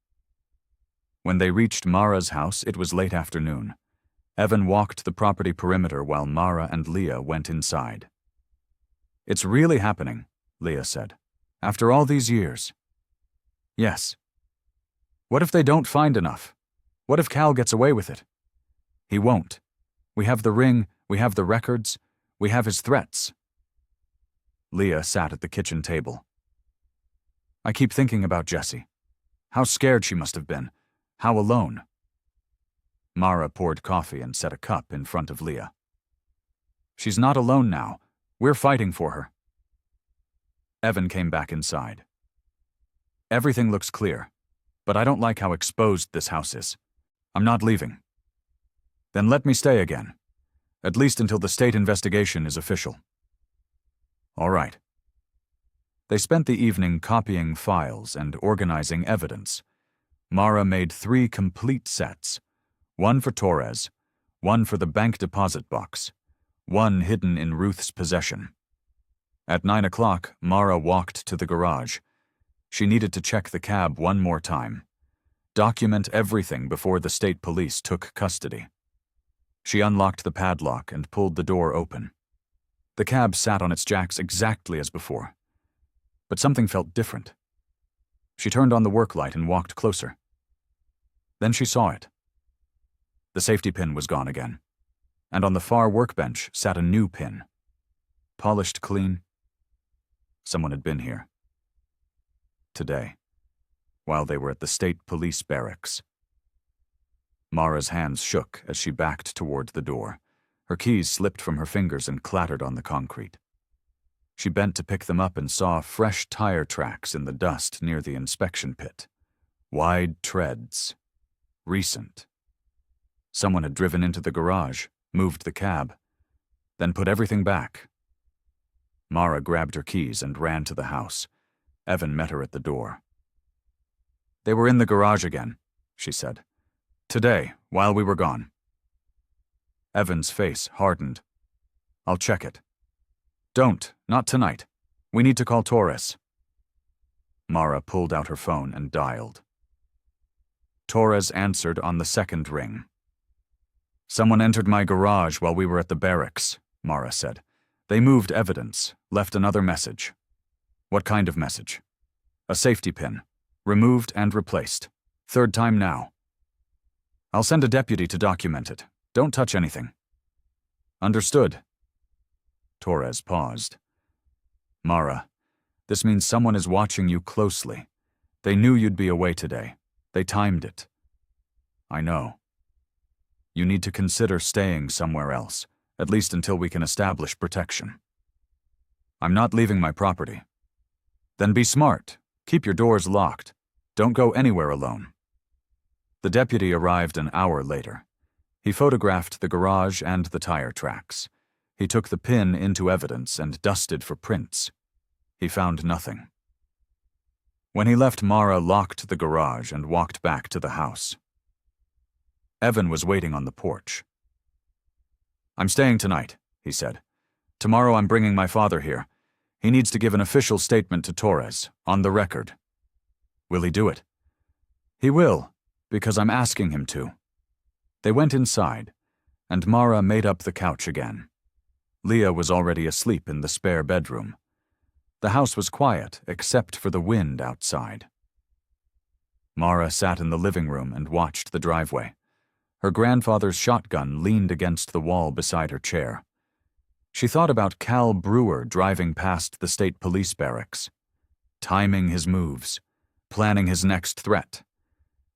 When they reached Mara's house, it was late afternoon. Evan walked the property perimeter while Mara and Leah went inside. "It's really happening," Leah said. "After all these years." "Yes." "What if they don't find enough? What if Cal gets away with it?" "He won't. We have the ring, we have the records, we have his threats." Leah sat at the kitchen table. "I keep thinking about Jessie. How scared she must have been. How alone." Mara poured coffee and set a cup in front of Leah. "She's not alone now. We're fighting for her." Evan came back inside. "Everything looks clear, but I don't like how exposed this house is. I'm not leaving." "Then let me stay again, at least until the state investigation is official." "All right." They spent the evening copying files and organizing evidence. Mara made 3 complete sets, one for Torres, one for the bank deposit box, one hidden in Ruth's possession. At 9 o'clock, Mara walked to the garage. She needed to check the cab one more time. Document everything before the state police took custody. She unlocked the padlock and pulled the door open. The cab sat on its jacks exactly as before. But something felt different. She turned on the work light and walked closer. Then she saw it. The safety pin was gone again, and on the far workbench sat a new pin. Polished clean. Someone had been here. Today, while they were at the state police barracks. Mara's hands shook as she backed toward the door. Her keys slipped from her fingers and clattered on the concrete. She bent to pick them up and saw fresh tire tracks in the dust near the inspection pit. Wide treads. Recent. Someone had driven into the garage, moved the cab, then put everything back. Mara grabbed her keys and ran to the house. Evan met her at the door. "They were in the garage again," she said. "Today, while we were gone." Evan's face hardened. "I'll check it." "Don't, not tonight. We need to call Torres." Mara pulled out her phone and dialed. Torres answered on the second ring. "Someone entered my garage while we were at the barracks," Mara said. "They moved evidence, left another message." "What kind of message?" "A safety pin. Removed and replaced. Third time now." "I'll send a deputy to document it. Don't touch anything." "Understood." Torres paused. "Mara, this means someone is watching you closely. They knew you'd be away today. They timed it." "I know. You need to consider staying somewhere else, at least until we can establish protection." "I'm not leaving my property." "Then be smart. Keep your doors locked. Don't go anywhere alone." The deputy arrived an hour later. He photographed the garage and the tire tracks. He took the pin into evidence and dusted for prints. He found nothing. When he left, Mara locked the garage and walked back to the house. Evan was waiting on the porch. "I'm staying tonight," he said. "Tomorrow I'm bringing my father here. He needs to give an official statement to Torres, on the record." "Will he do it?" "He will, because I'm asking him to." They went inside, and Mara made up the couch again. Leah was already asleep in the spare bedroom. The house was quiet, except for the wind outside. Mara sat in the living room and watched the driveway. Her grandfather's shotgun leaned against the wall beside her chair. She thought about Cal Brewer driving past the state police barracks, timing his moves, planning his next threat.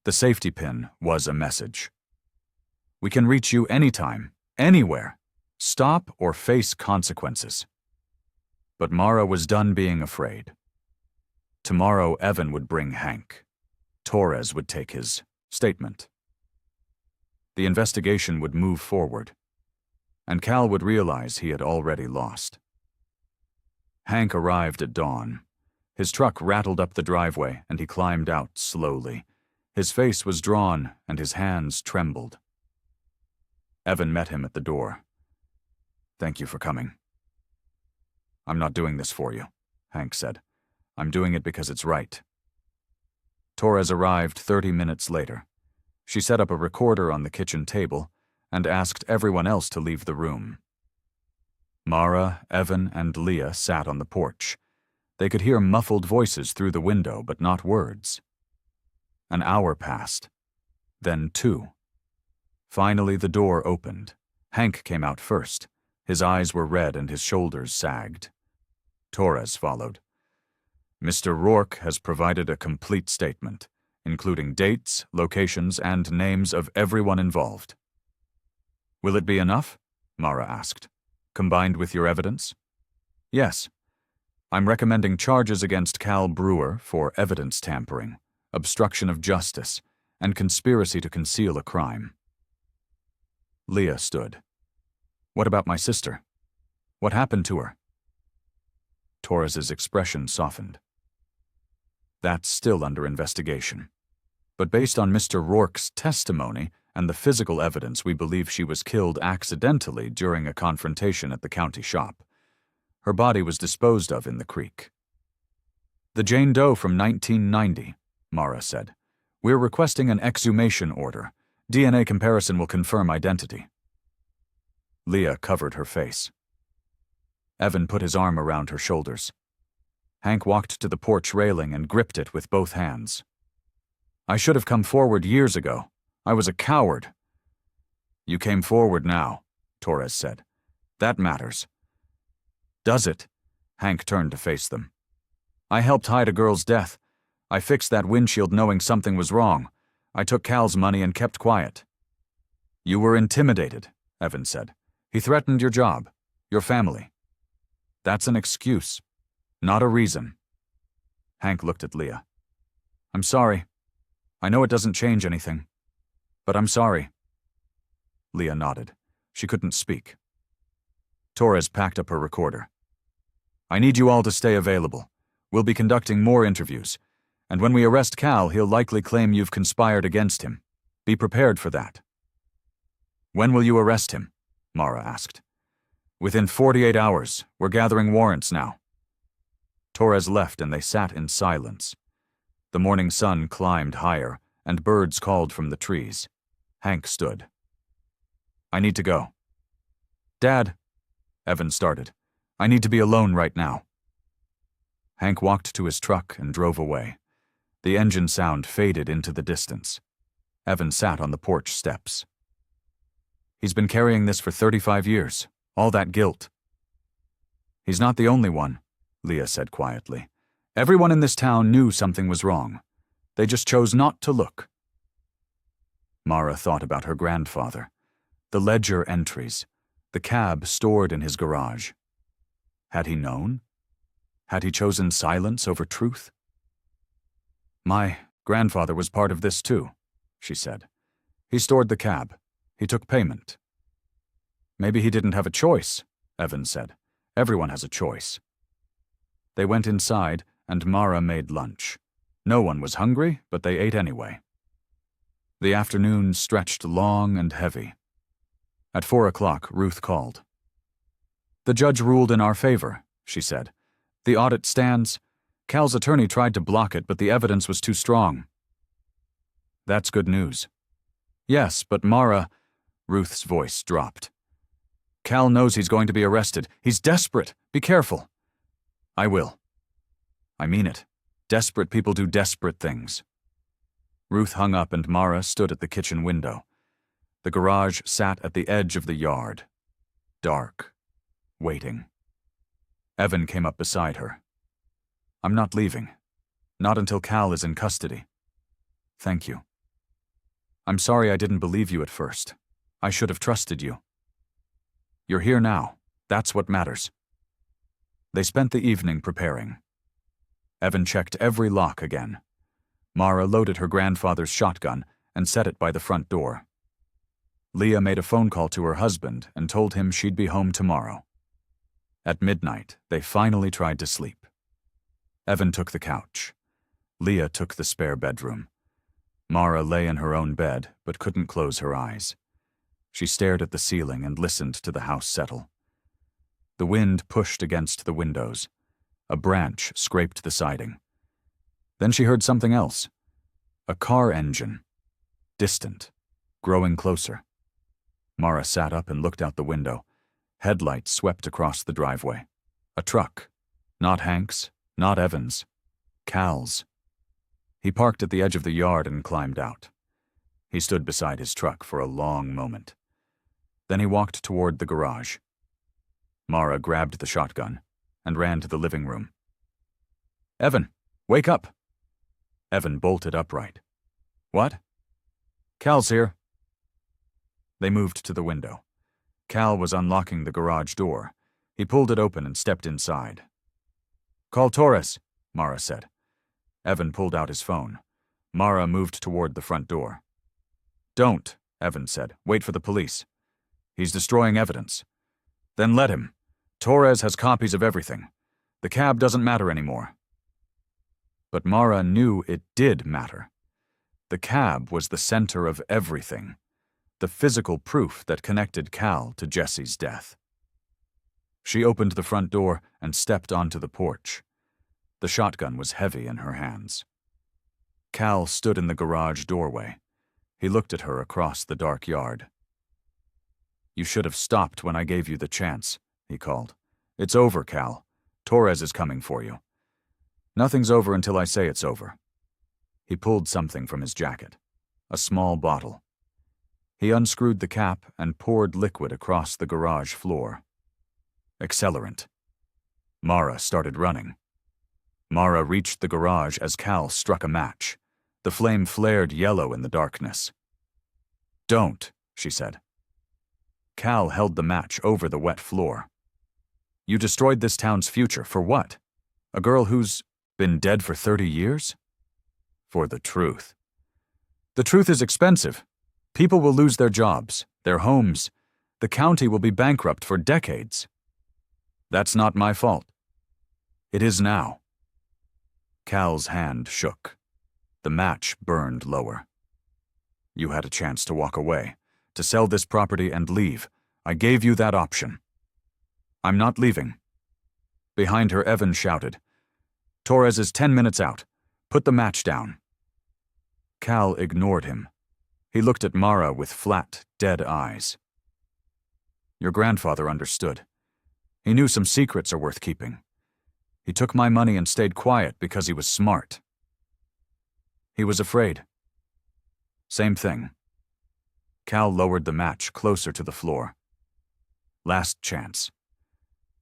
The safety pin was a message. "We can reach you anytime, anywhere. Stop or face consequences." But Mara was done being afraid. Tomorrow Evan would bring Hank. Torres would take his statement. The investigation would move forward, and Cal would realize he had already lost. Hank arrived at dawn. His truck rattled up the driveway and he climbed out slowly. His face was drawn and his hands trembled. Evan met him at the door. "Thank you for coming." "I'm not doing this for you," Hank said. "I'm doing it because it's right." Torres arrived 30 minutes later. She set up a recorder on the kitchen table and asked everyone else to leave the room. Mara, Evan, and Leah sat on the porch. They could hear muffled voices through the window, but not words. An hour passed, then 2. Finally, the door opened. Hank came out first. His eyes were red and his shoulders sagged. Torres followed. "Mr. Rourke has provided a complete statement, including dates, locations, and names of everyone involved." "Will it be enough?" Mara asked. "Combined with your evidence?" "Yes. I'm recommending charges against Cal Brewer for evidence tampering, obstruction of justice, and conspiracy to conceal a crime." Leah stood. "What about my sister? What happened to her?" Torres's expression softened. "That's still under investigation. But based on Mr. Rourke's testimony and the physical evidence, we believe she was killed accidentally during a confrontation at the county shop. Her body was disposed of in the creek." "The Jane Doe from 1990, Mara said. "We're requesting an exhumation order. DNA comparison will confirm identity." Leah covered her face. Evan put his arm around her shoulders. Hank walked to the porch railing and gripped it with both hands. "I should have come forward years ago. I was a coward." "You came forward now," Torres said. "That matters." "Does it?" Hank turned to face them. "I helped hide a girl's death. I fixed that windshield knowing something was wrong. I took Cal's money and kept quiet." "You were intimidated," Evan said. "He threatened your job, your family. That's an excuse, not a reason." Hank looked at Leah. "I'm sorry. I know it doesn't change anything, but I'm sorry." Leah nodded. She couldn't speak. Torres packed up her recorder. "I need you all to stay available. We'll be conducting more interviews, and when we arrest Cal, he'll likely claim you've conspired against him. Be prepared for that." "When will you arrest him?" Mara asked. "Within 48 hours. We're gathering warrants now." Torres left and they sat in silence. The morning sun climbed higher, and birds called from the trees. Hank stood. "I need to go." "Dad," Evan started, "I need to be alone right now." Hank walked to his truck and drove away. The engine sound faded into the distance. Evan sat on the porch steps. "He's been carrying this for 35 years. All that guilt." "He's not the only one," Leah said quietly. "Everyone in this town knew something was wrong. They just chose not to look." Mara thought about her grandfather, the ledger entries, the cab stored in his garage. Had he known? Had he chosen silence over truth? "My grandfather was part of this too," she said. "He stored the cab. He took payment." "Maybe he didn't have a choice," Evan said. "Everyone has a choice." They went inside, and Mara made lunch. No one was hungry, but they ate anyway. The afternoon stretched long and heavy. At 4 o'clock, Ruth called. "The judge ruled in our favor," she said. "The audit stands. Cal's attorney tried to block it, but the evidence was too strong." "That's good news." "Yes, but Mara—" Ruth's voice dropped. "Cal knows he's going to be arrested. He's desperate. Be careful." "I will." "I mean it. Desperate people do desperate things." Ruth hung up and Mara stood at the kitchen window. The garage sat at the edge of the yard. Dark. Waiting. Evan came up beside her. "I'm not leaving. Not until Cal is in custody." "Thank you." "I'm sorry I didn't believe you at first. I should have trusted you." "You're here now. That's what matters." They spent the evening preparing. Evan checked every lock again. Mara loaded her grandfather's shotgun and set it by the front door. Leah made a phone call to her husband and told him she'd be home tomorrow. At midnight, they finally tried to sleep. Evan took the couch. Leah took the spare bedroom. Mara lay in her own bed, but couldn't close her eyes. She stared at the ceiling and listened to the house settle. The wind pushed against the windows. A branch scraped the siding. Then she heard something else. A car engine. Distant. Growing closer. Mara sat up and looked out the window. Headlights swept across the driveway. A truck. Not Hank's, not Evan's. Cal's. He parked at the edge of the yard and climbed out. He stood beside his truck for a long moment. Then he walked toward the garage. Mara grabbed the shotgun and ran to the living room. "Evan, wake up!" Evan bolted upright. "What?" "Cal's here." They moved to the window. Cal was unlocking the garage door. He pulled it open and stepped inside. "Call Torres," Mara said. Evan pulled out his phone. Mara moved toward the front door. "Don't," Evan said. "Wait for the police. He's destroying evidence." "Then let him. Torres has copies of everything. The cab doesn't matter anymore." But Mara knew it did matter. The cab was the center of everything, the physical proof that connected Cal to Jesse's death. She opened the front door and stepped onto the porch. The shotgun was heavy in her hands. Cal stood in the garage doorway. He looked at her across the dark yard. "You should have stopped when I gave you the chance," he called. "It's over, Cal. Torres is coming for you." "Nothing's over until I say it's over." He pulled something from his jacket. A small bottle. He unscrewed the cap and poured liquid across the garage floor. Accelerant. Mara started running. Mara reached the garage as Cal struck a match. The flame flared yellow in the darkness. "Don't," she said. Cal held the match over the wet floor. "You destroyed this town's future. For what? A girl who's been dead for 30 years? For the truth. The truth is expensive. People will lose their jobs, their homes. The county will be bankrupt for decades. That's not my fault. It is now." Cal's hand shook. The match burned lower. You had a chance to walk away, to sell this property and leave. I gave you that option. I'm not leaving. Behind her, Evan shouted, Torres is 10 minutes out. Put the match down. Cal ignored him. He looked at Mara with flat, dead eyes. Your grandfather understood. He knew some secrets are worth keeping. He took my money and stayed quiet because he was smart. He was afraid. Same thing. Cal lowered the match closer to the floor. Last chance.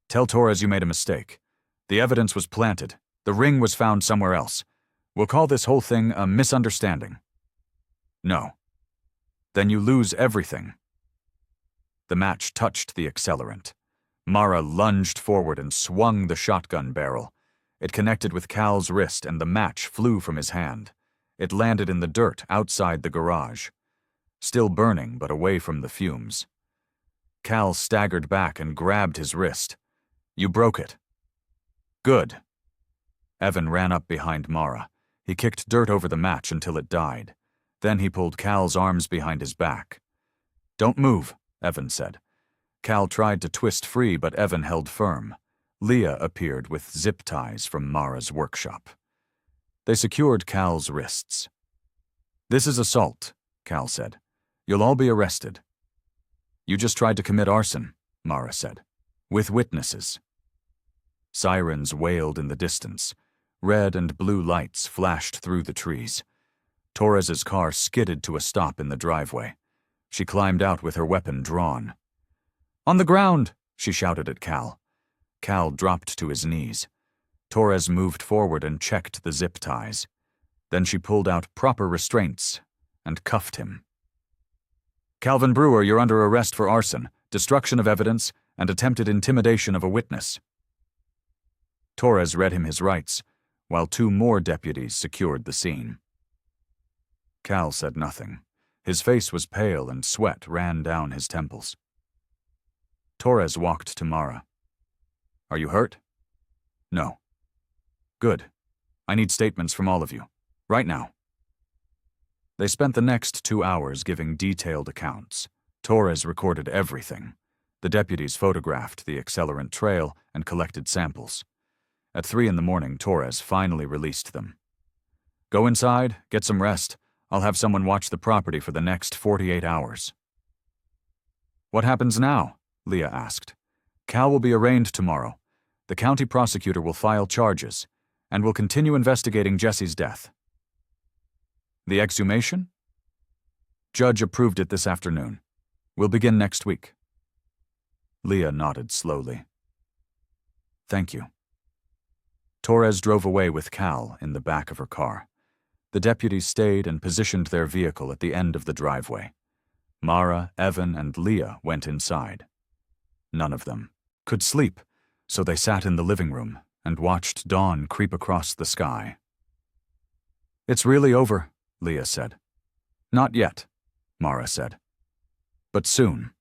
Tell Torres you made a mistake. The evidence was planted. The ring was found somewhere else. We'll call this whole thing a misunderstanding. No. Then you lose everything. The match touched the accelerant. Mara lunged forward and swung the shotgun barrel. It connected with Cal's wrist and the match flew from his hand. It landed in the dirt outside the garage. Still burning, but away from the fumes. Cal staggered back and grabbed his wrist. You broke it. Good. Evan ran up behind Mara. He kicked dirt over the match until it died. Then he pulled Cal's arms behind his back. Don't move, Evan said. Cal tried to twist free, but Evan held firm. Leah appeared with zip ties from Mara's workshop. They secured Cal's wrists. This is assault, Cal said. You'll all be arrested. You just tried to commit arson, Mara said. With witnesses. Sirens wailed in the distance. Red and blue lights flashed through the trees. Torres's car skidded to a stop in the driveway. She climbed out with her weapon drawn. On the ground, she shouted at Cal. Cal dropped to his knees. Torres moved forward and checked the zip ties. Then she pulled out proper restraints and cuffed him. Calvin Brewer, you're under arrest for arson, destruction of evidence, and attempted intimidation of a witness. Torres read him his rights, while 2 more deputies secured the scene. Cal said nothing. His face was pale and sweat ran down his temples. Torres walked to Mara. Are you hurt? No. Good. I need statements from all of you. Right now. They spent the next 2 hours giving detailed accounts. Torres recorded everything. The deputies photographed the accelerant trail and collected samples. At 3 in the morning, Torres finally released them. Go inside, get some rest. I'll have someone watch the property for the next 48 hours. What happens now? Leah asked. Cal will be arraigned tomorrow. The county prosecutor will file charges, and will continue investigating Jesse's death. The exhumation? Judge approved it this afternoon. We'll begin next week. Leah nodded slowly. Thank you. Torres drove away with Cal in the back of her car. The deputies stayed and positioned their vehicle at the end of the driveway. Mara, Evan, and Leah went inside. None of them could sleep, so they sat in the living room and watched dawn creep across the sky. It's really over, Leah said. Not yet, Mara said. But soon.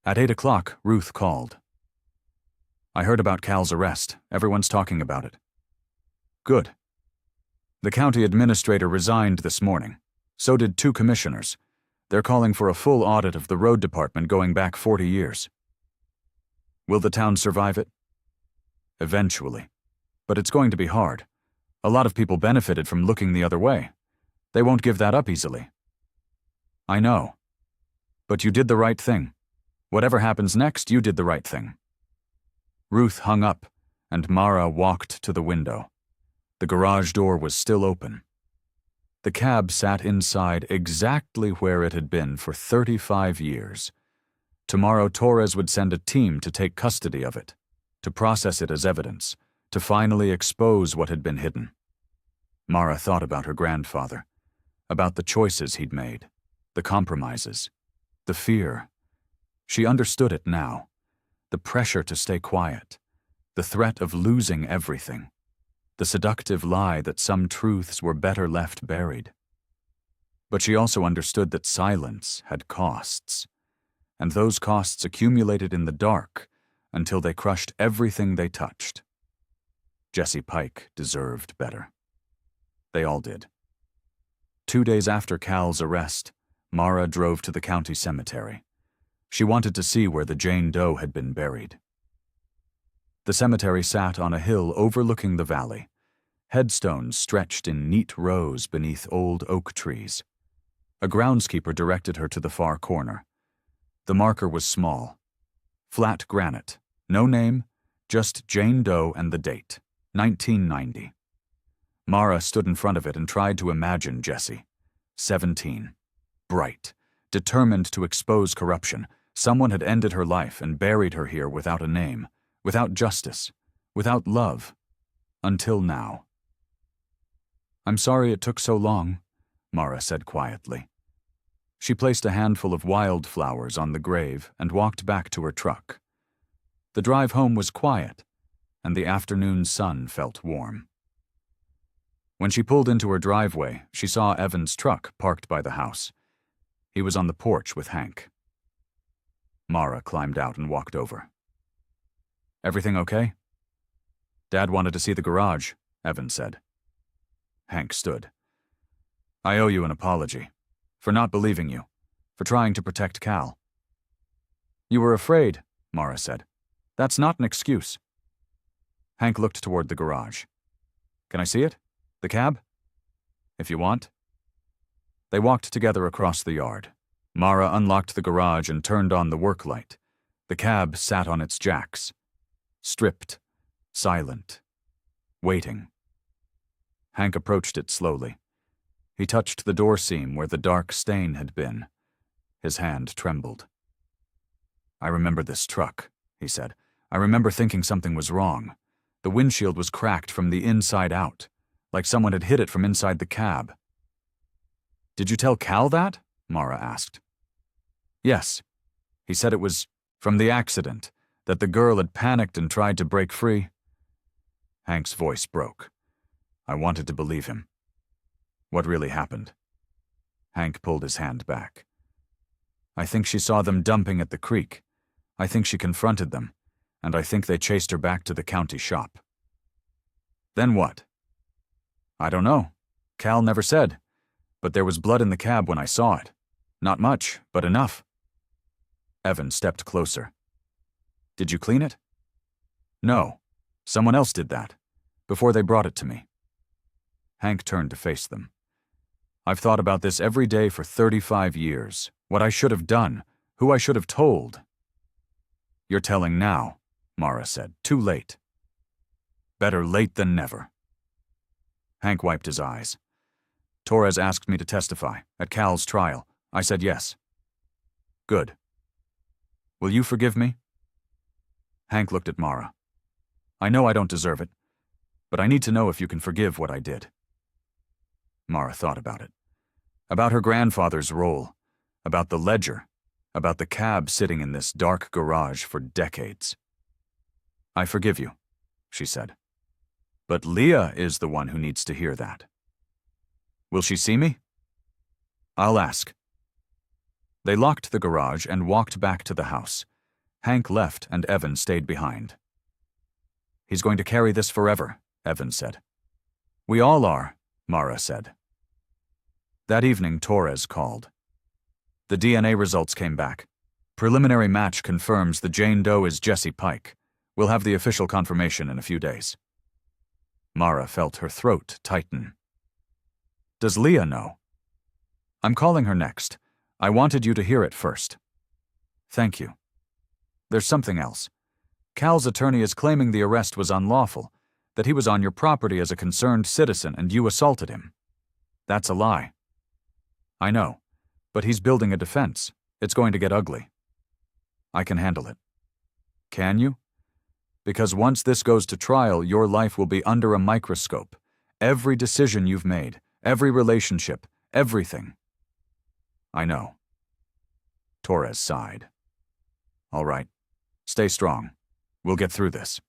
At 8 o'clock, Ruth called. I heard about Cal's arrest. Everyone's talking about it. Good. The county administrator resigned this morning. So did 2 commissioners. They're calling for a full audit of the road department going back 40 years. Will the town survive it? Eventually. But it's going to be hard. A lot of people benefited from looking the other way. They won't give that up easily. I know. But you did the right thing. Whatever happens next, you did the right thing. Ruth hung up, and Mara walked to the window. The garage door was still open. The cab sat inside exactly where it had been for 35 years. Tomorrow Torres would send a team to take custody of it, to process it as evidence, to finally expose what had been hidden. Mara thought about her grandfather, about the choices he'd made, the compromises, the fear. She understood it now. The pressure to stay quiet, the threat of losing everything, the seductive lie that some truths were better left buried. But she also understood that silence had costs, and those costs accumulated in the dark until they crushed everything they touched. Jesse Pike deserved better. They all did. 2 days after Cal's arrest, Mara drove to the county cemetery. She wanted to see where the Jane Doe had been buried. The cemetery sat on a hill overlooking the valley. Headstones stretched in neat rows beneath old oak trees. A groundskeeper directed her to the far corner. The marker was small. Flat granite. No name, just Jane Doe and the date, 1990. Mara stood in front of it and tried to imagine Jesse. 17. Bright. Determined to expose corruption. Someone had ended her life and buried her here without a name, without justice, without love. Until now. "I'm sorry it took so long," Mara said quietly. She placed a handful of wildflowers on the grave and walked back to her truck. The drive home was quiet, and the afternoon sun felt warm. When she pulled into her driveway, she saw Evan's truck parked by the house. He was on the porch with Hank. Mara climbed out and walked over. "Everything okay?" "Dad wanted to see the garage," Evan said. Hank stood. "I owe you an apology. For not believing you. For trying to protect Cal." "You were afraid," Mara said. "That's not an excuse." Hank looked toward the garage. "Can I see it? The cab?" "If you want." They walked together across the yard. Mara unlocked the garage and turned on the work light. The cab sat on its jacks. Stripped. Silent. Waiting. Hank approached it slowly. He touched the door seam where the dark stain had been. His hand trembled. "I remember this truck," he said. "I remember thinking something was wrong. The windshield was cracked from the inside out, like someone had hit it from inside the cab." "Did you tell Cal that?" Mara asked. "Yes. He said it was from the accident, that the girl had panicked and tried to break free." Hank's voice broke. I wanted to believe him. "What really happened?" Hank pulled his hand back. "I think she saw them dumping at the creek. I think she confronted them, and I think they chased her back to the county shop." "Then what?" "I don't know. Cal never said. But there was blood in the cab when I saw it. Not much, but enough." Evan stepped closer. "Did you clean it?" "No. Someone else did that, before they brought it to me." Hank turned to face them. "I've thought about this every day for 35 years. What I should have done, who I should have told." "You're telling now," Mara said. "Too late." "Better late than never." Hank wiped his eyes. "Torres asked me to testify at Cal's trial. I said yes." "Good. Will you forgive me?" Hank looked at Mara. "I know I don't deserve it, but I need to know if you can forgive what I did." Mara thought about it. About her grandfather's role, about the ledger, about the cab sitting in this dark garage for decades. "I forgive you," she said. "But Leah is the one who needs to hear that." "Will she see me?" "I'll ask." They locked the garage and walked back to the house. Hank left and Evan stayed behind. "He's going to carry this forever," Evan said. "We all are," Mara said. That evening, Torres called. The DNA results came back. "Preliminary match confirms the Jane Doe is Jesse Pike. We'll have the official confirmation in a few days." Mara felt her throat tighten. "Does Leah know?" "I'm calling her next. I wanted you to hear it first." "Thank you. There's something else. Cal's attorney is claiming the arrest was unlawful, that he was on your property as a concerned citizen and you assaulted him. That's a lie." "I know, but he's building a defense. It's going to get ugly." "I can handle it." "Can you?" "Because once this goes to trial, your life will be under a microscope. Every decision you've made, every relationship, everything." "I know." Torres sighed. "All right. Stay strong. We'll get through this."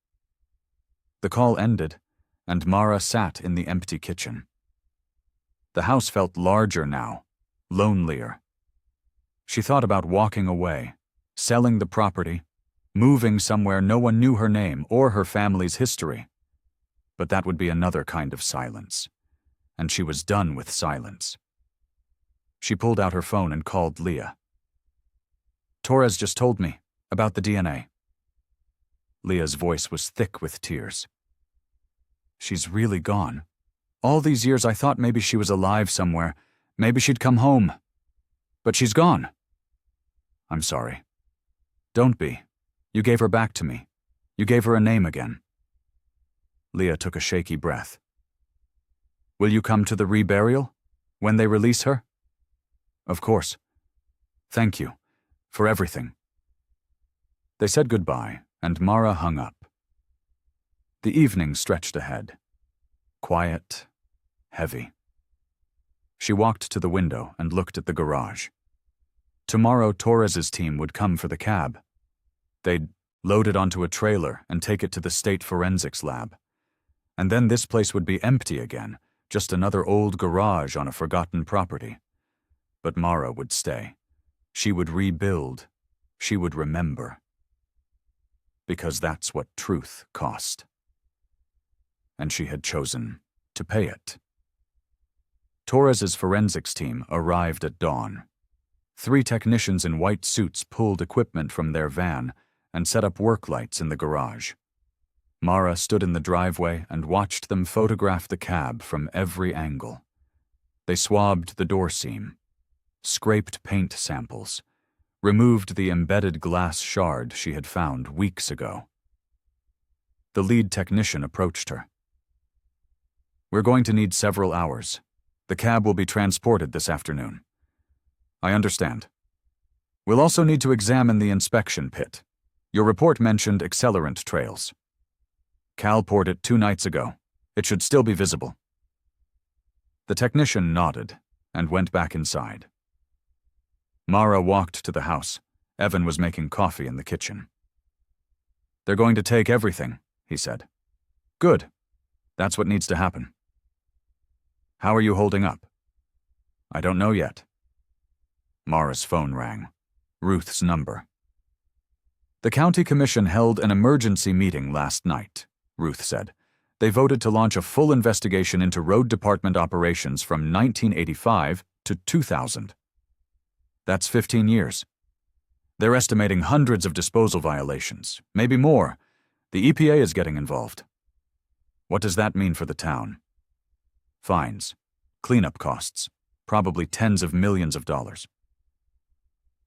The call ended, and Mara sat in the empty kitchen. The house felt larger now, lonelier. She thought about walking away, selling the property, moving somewhere no one knew her name or her family's history. but that would be another kind of silence. And she was done with silence. She pulled out her phone and called Leah. "Torres just told me about the DNA." Leah's voice was thick with tears. "She's really gone. All these years I thought maybe she was alive somewhere. Maybe she'd come home. But she's gone." "I'm sorry." "Don't be. You gave her back to me. You gave her a name again." Leah took a shaky breath. "Will you come to the reburial? When they release her?" "Of course. Thank you. For everything." They said goodbye, and Mara hung up. The evening stretched ahead. Quiet, heavy. She walked to the window and looked at the garage. Tomorrow Torres's team would come for the cab. They'd load it onto a trailer and take it to the state forensics lab. And then this place would be empty again, just another old garage on a forgotten property. But Mara would stay. She would rebuild. She would remember. Because that's what truth cost. And she had chosen to pay it. Torres's forensics team arrived at dawn. 3 technicians in white suits pulled equipment from their van and set up work lights in the garage. Mara stood in the driveway and watched them photograph the cab from every angle. They swabbed the door seam, scraped paint samples, removed the embedded glass shard she had found weeks ago. The lead technician approached her. "We're going to need several hours. The cab will be transported this afternoon." "I understand. We'll also need to examine the inspection pit. Your report mentioned accelerant trails. Cal poured it 2 nights ago. It should still be visible." The technician nodded and went back inside. Mara walked to the house. Evan was making coffee in the kitchen. "They're going to take everything," he said. "Good. That's what needs to happen." "How are you holding up?" "I don't know yet." Mara's phone rang. Ruth's number. "The county commission held an emergency meeting last night," Ruth said. "They voted to launch a full investigation into road department operations from 1985 to 2000. That's 15 years. They're estimating hundreds of disposal violations, maybe more. The EPA is getting involved." "What does that mean for the town?" "Fines, cleanup costs, probably tens of millions of dollars."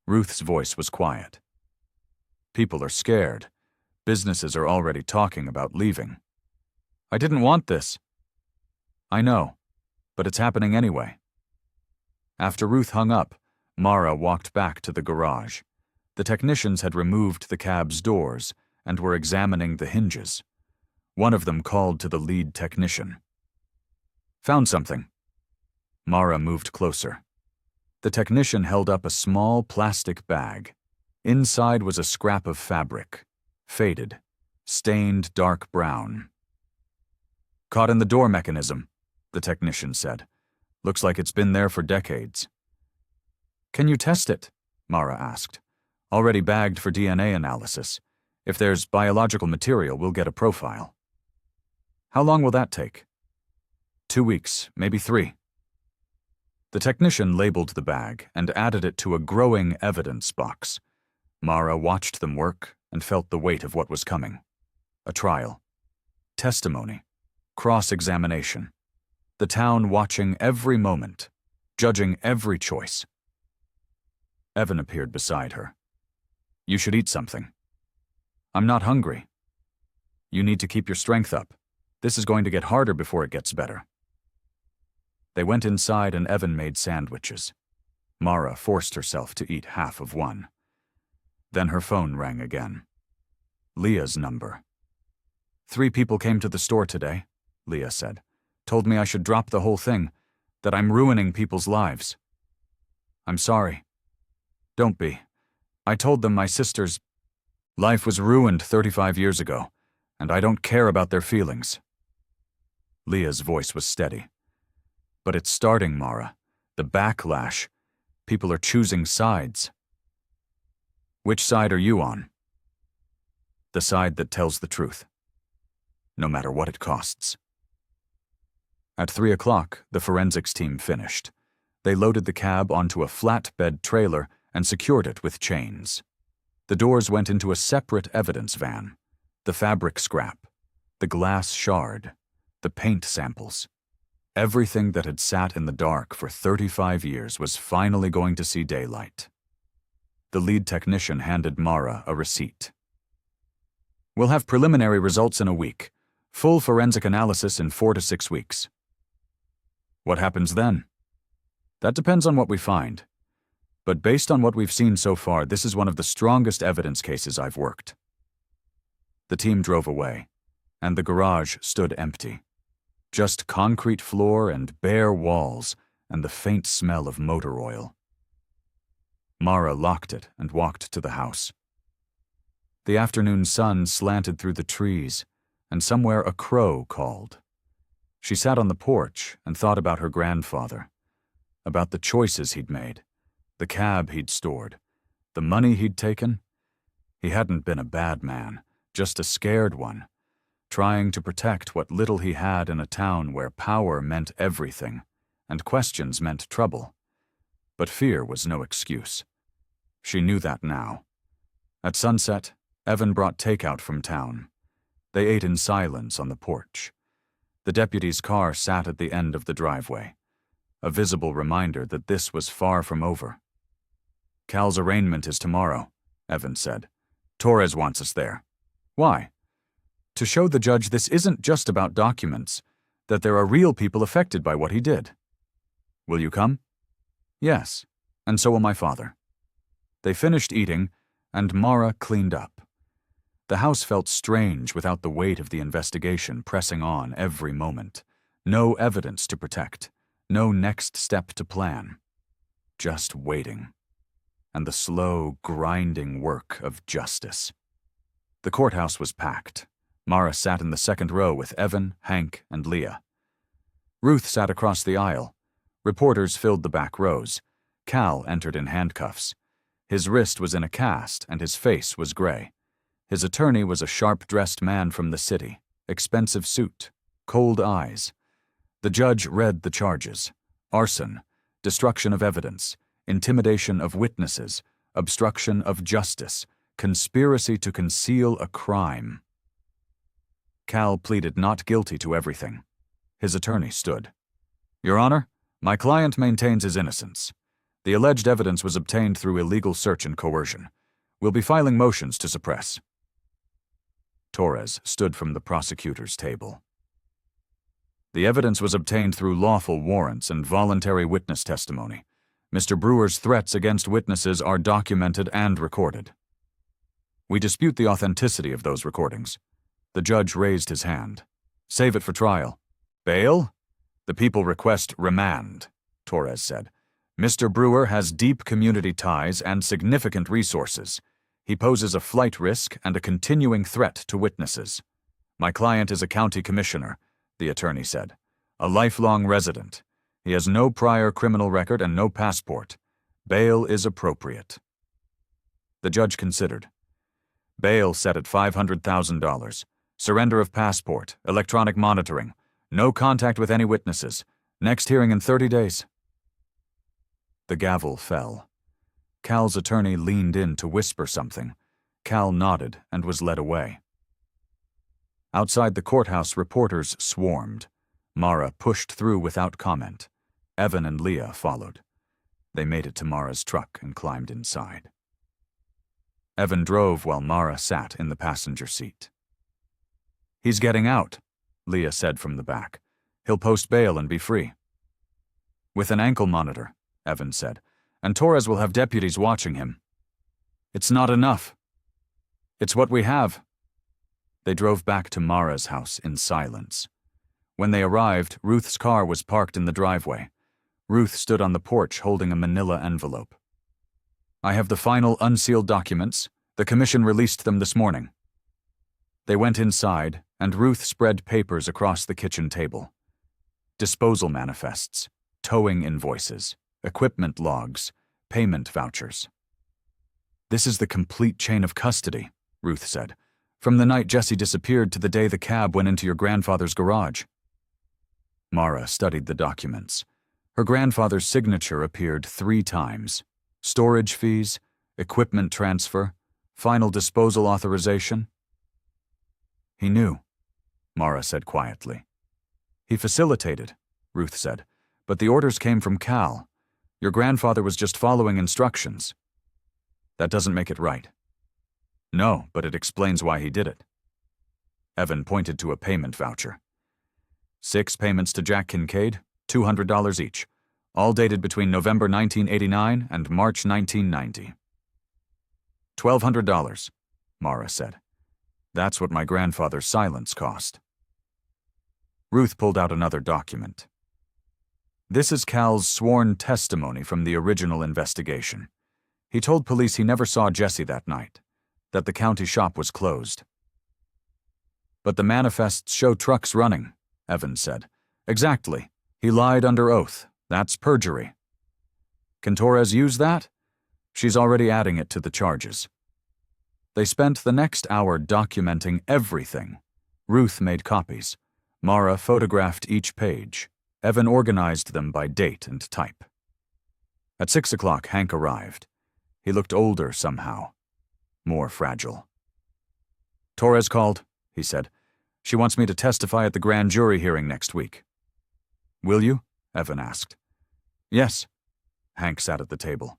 Ruth's voice was quiet. "People are scared. Businesses are already talking about leaving." "I didn't want this." "I know, but it's happening anyway." After Ruth hung up, Mara walked back to the garage. The technicians had removed the cab's doors and were examining the hinges. One of them called to the lead technician. "Found something." Mara moved closer. The technician held up a small plastic bag. Inside was a scrap of fabric, faded, stained dark brown. "Caught in the door mechanism," the technician said. "Looks like it's been there for decades." "Can you test it?" Mara asked. "Already bagged for DNA analysis. If there's biological material, we'll get a profile." "How long will that take?" 2 weeks, maybe 3. The technician labeled the bag and added it to a growing evidence box. Mara watched them work and felt the weight of what was coming. A trial. Testimony. Cross-examination. The town watching every moment, judging every choice. Evan appeared beside her. "You should eat something." "I'm not hungry." "You need to keep your strength up. This is going to get harder before it gets better." They went inside and Evan made sandwiches. Mara forced herself to eat half of one. Then her phone rang again. Leah's number. "3 people came to the store today," Leah said. "Told me I should drop the whole thing, that I'm ruining people's lives." "I'm sorry." "Don't be. I told them my sister's life was ruined 35 years ago, and I don't care about their feelings." Leah's voice was steady. "But it's starting, Mara. The backlash. People are choosing sides." "Which side are you on?" "The side that tells the truth. No matter what it costs." At 3 o'clock, the forensics team finished. They loaded the cab onto a flatbed trailer and secured it with chains. The doors went into a separate evidence van. The fabric scrap, the glass shard, the paint samples. Everything that had sat in the dark for 35 years was finally going to see daylight. The lead technician handed Mara a receipt. "We'll have preliminary results in a week. Full forensic analysis in 4 to 6 weeks. "What happens then?" "That depends on what we find. But based on what we've seen so far, this is one of the strongest evidence cases I've worked." The team drove away, and the garage stood empty. Just concrete floor and bare walls, and the faint smell of motor oil. Mara locked it and walked to the house. The afternoon sun slanted through the trees, and somewhere a crow called. She sat on the porch and thought about her grandfather, about the choices he'd made, the cab he'd stored, the money he'd taken. He hadn't been a bad man, just a scared one, trying to protect what little he had in a town where power meant everything, and questions meant trouble. But fear was no excuse. She knew that now. At sunset, Evan brought takeout from town. They ate in silence on the porch. The deputy's car sat at the end of the driveway, a visible reminder that this was far from over. "Cal's arraignment is tomorrow," Evan said. "Torres wants us there." "Why?" "To show the judge this isn't just about documents, that there are real people affected by what he did." "Will you come?" "Yes, and so will my father." They finished eating, and Mara cleaned up. The house felt strange without the weight of the investigation pressing on every moment. No evidence to protect, no next step to plan. Just waiting. And the slow, grinding work of justice. The courthouse was packed. Mara sat in the second row with Evan, Hank, and Leah. Ruth sat across the aisle. Reporters filled the back rows. Cal entered in handcuffs. His wrist was in a cast, and his face was gray. His attorney was a sharp-dressed man from the city, expensive suit, cold eyes. The judge read the charges: arson, destruction of evidence, intimidation of witnesses, obstruction of justice, conspiracy to conceal a crime. Cal pleaded not guilty to everything. His attorney stood. "Your Honor, my client maintains his innocence. The alleged evidence was obtained through illegal search and coercion. We'll be filing motions to suppress." Torres stood from the prosecutor's table. "The evidence was obtained through lawful warrants and voluntary witness testimony. Mr. Brewer's threats against witnesses are documented and recorded. We dispute the authenticity of those recordings." The judge raised his hand. "Save it for trial." "Bail? The people request remand," Torres said. "Mr. Brewer has deep community ties and significant resources. He poses a flight risk and a continuing threat to witnesses. My client is a county commissioner," the attorney said. "A lifelong resident. He has no prior criminal record and no passport. Bail is appropriate." The judge considered. "Bail set at $500,000. Surrender of passport, electronic monitoring, no contact with any witnesses. Next hearing in 30 days. The gavel fell. Cal's attorney leaned in to whisper something. Cal nodded and was led away. Outside the courthouse, reporters swarmed. Mara pushed through without comment. Evan and Leah followed. They made it to Mara's truck and climbed inside. Evan drove while Mara sat in the passenger seat. "He's getting out," Leah said from the back. "He'll post bail and be free." "With an ankle monitor," Evan said, "and Torres will have deputies watching him." "It's not enough." "It's what we have." They drove back to Mara's house in silence. When they arrived, Ruth's car was parked in the driveway. Ruth stood on the porch holding a manila envelope. "I have the final unsealed documents. The commission released them this morning." They went inside, and Ruth spread papers across the kitchen table. Disposal manifests, towing invoices, equipment logs, payment vouchers. "This is the complete chain of custody," Ruth said, "from the night Jesse disappeared to the day the cab went into your grandfather's garage." Mara studied the documents. Her grandfather's signature appeared 3 times. Storage fees, equipment transfer, final disposal authorization. He knew, Mara said quietly. He facilitated, Ruth said, but the orders came from Cal. Your grandfather was just following instructions. That doesn't make it right. No, but it explains why he did it. Evan pointed to a payment voucher. 6 payments to Jack Kincaid, $200 each, all dated between November 1989 and March 1990. $1,200, Mara said. That's what my grandfather's silence cost. Ruth pulled out another document. This is Cal's sworn testimony from the original investigation. He told police he never saw Jesse that night, that the county shop was closed. But the manifests show trucks running, Evans said. Exactly. He lied under oath. That's perjury. Can Torres use that? She's already adding it to the charges. They spent the next hour documenting everything. Ruth made copies. Mara photographed each page. Evan organized them by date and type. At 6 o'clock, Hank arrived. He looked older somehow, more fragile. Torres called, he said. She wants me to testify at the grand jury hearing next week. Will you? Evan asked. Yes. Hank sat at the table.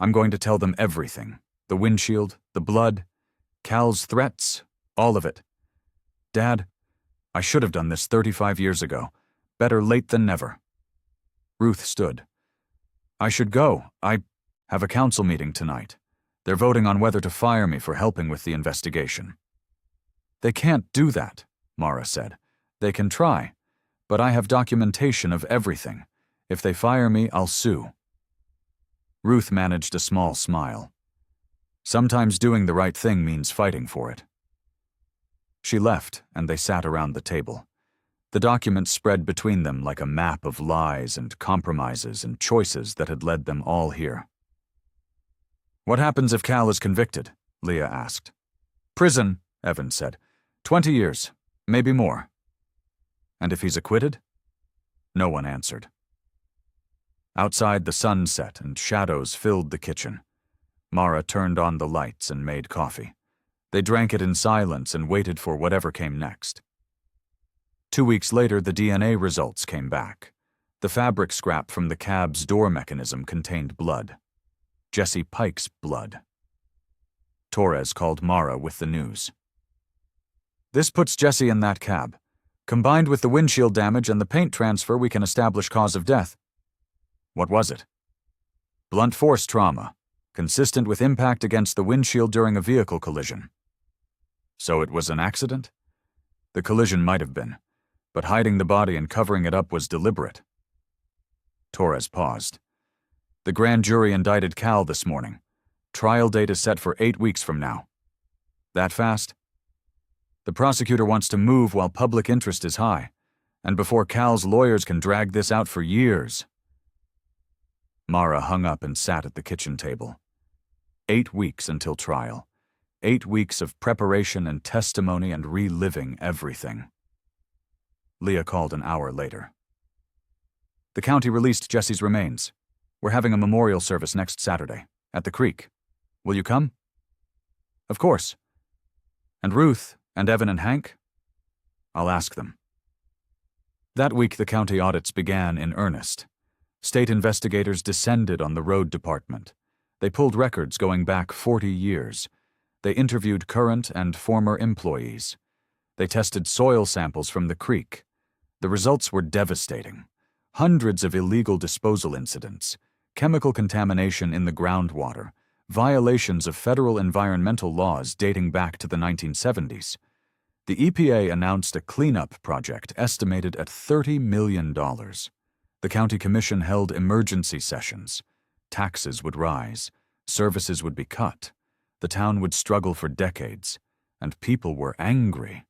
I'm going to tell them everything. The windshield, the blood, Cal's threats, all of it. Dad, I should have done this 35 years ago. Better late than never. Ruth stood. I should go. I have a council meeting tonight. They're voting on whether to fire me for helping with the investigation. They can't do that, Mara said. They can try, but I have documentation of everything. If they fire me, I'll sue. Ruth managed a small smile. Sometimes doing the right thing means fighting for it. She left, and they sat around the table. The documents spread between them like a map of lies and compromises and choices that had led them all here. What happens if Cal is convicted? Leah asked. Prison, Evans said. 20 years, maybe more. And if he's acquitted? No one answered. Outside, the sun set and shadows filled the kitchen. Mara turned on the lights and made coffee. They drank it in silence and waited for whatever came next. 2 weeks later, the DNA results came back. The fabric scrap from the cab's door mechanism contained blood. Jesse Pike's blood. Torres called Mara with the news. This puts Jesse in that cab. Combined with the windshield damage and the paint transfer, we can establish cause of death. What was it? Blunt force trauma, consistent with impact against the windshield during a vehicle collision. So it was an accident? The collision might have been, but hiding the body and covering it up was deliberate. Torres paused. The grand jury indicted Cal this morning. Trial date is set for 8 weeks from now. That fast? The prosecutor wants to move while public interest is high, and before Cal's lawyers can drag this out for years. Mara hung up and sat at the kitchen table. 8 weeks until trial. 8 weeks of preparation and testimony and reliving everything. Leah called an hour later. The county released Jesse's remains. We're having a memorial service next Saturday, at the creek. Will you come? Of course. And Ruth, and Evan and Hank? I'll ask them. That week the county audits began in earnest. State investigators descended on the road department. They pulled records going back 40 years. They interviewed current and former employees. They tested soil samples from the creek. The results were devastating. Hundreds of illegal disposal incidents, chemical contamination in the groundwater, violations of federal environmental laws dating back to the 1970s. The EPA announced a cleanup project estimated at $30 million. The county commission held emergency sessions. Taxes would rise, services would be cut, the town would struggle for decades, and people were angry.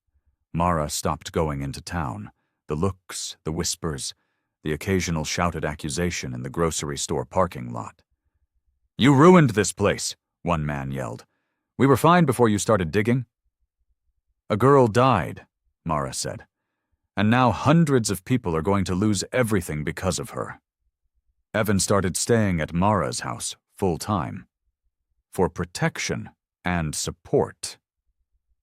Mara stopped going into town. The looks, the whispers, the occasional shouted accusation in the grocery store parking lot. You ruined this place, one man yelled. We were fine before you started digging. A girl died, Mara said. And now hundreds of people are going to lose everything because of her. Evan started staying at Mara's house full-time. For protection and support.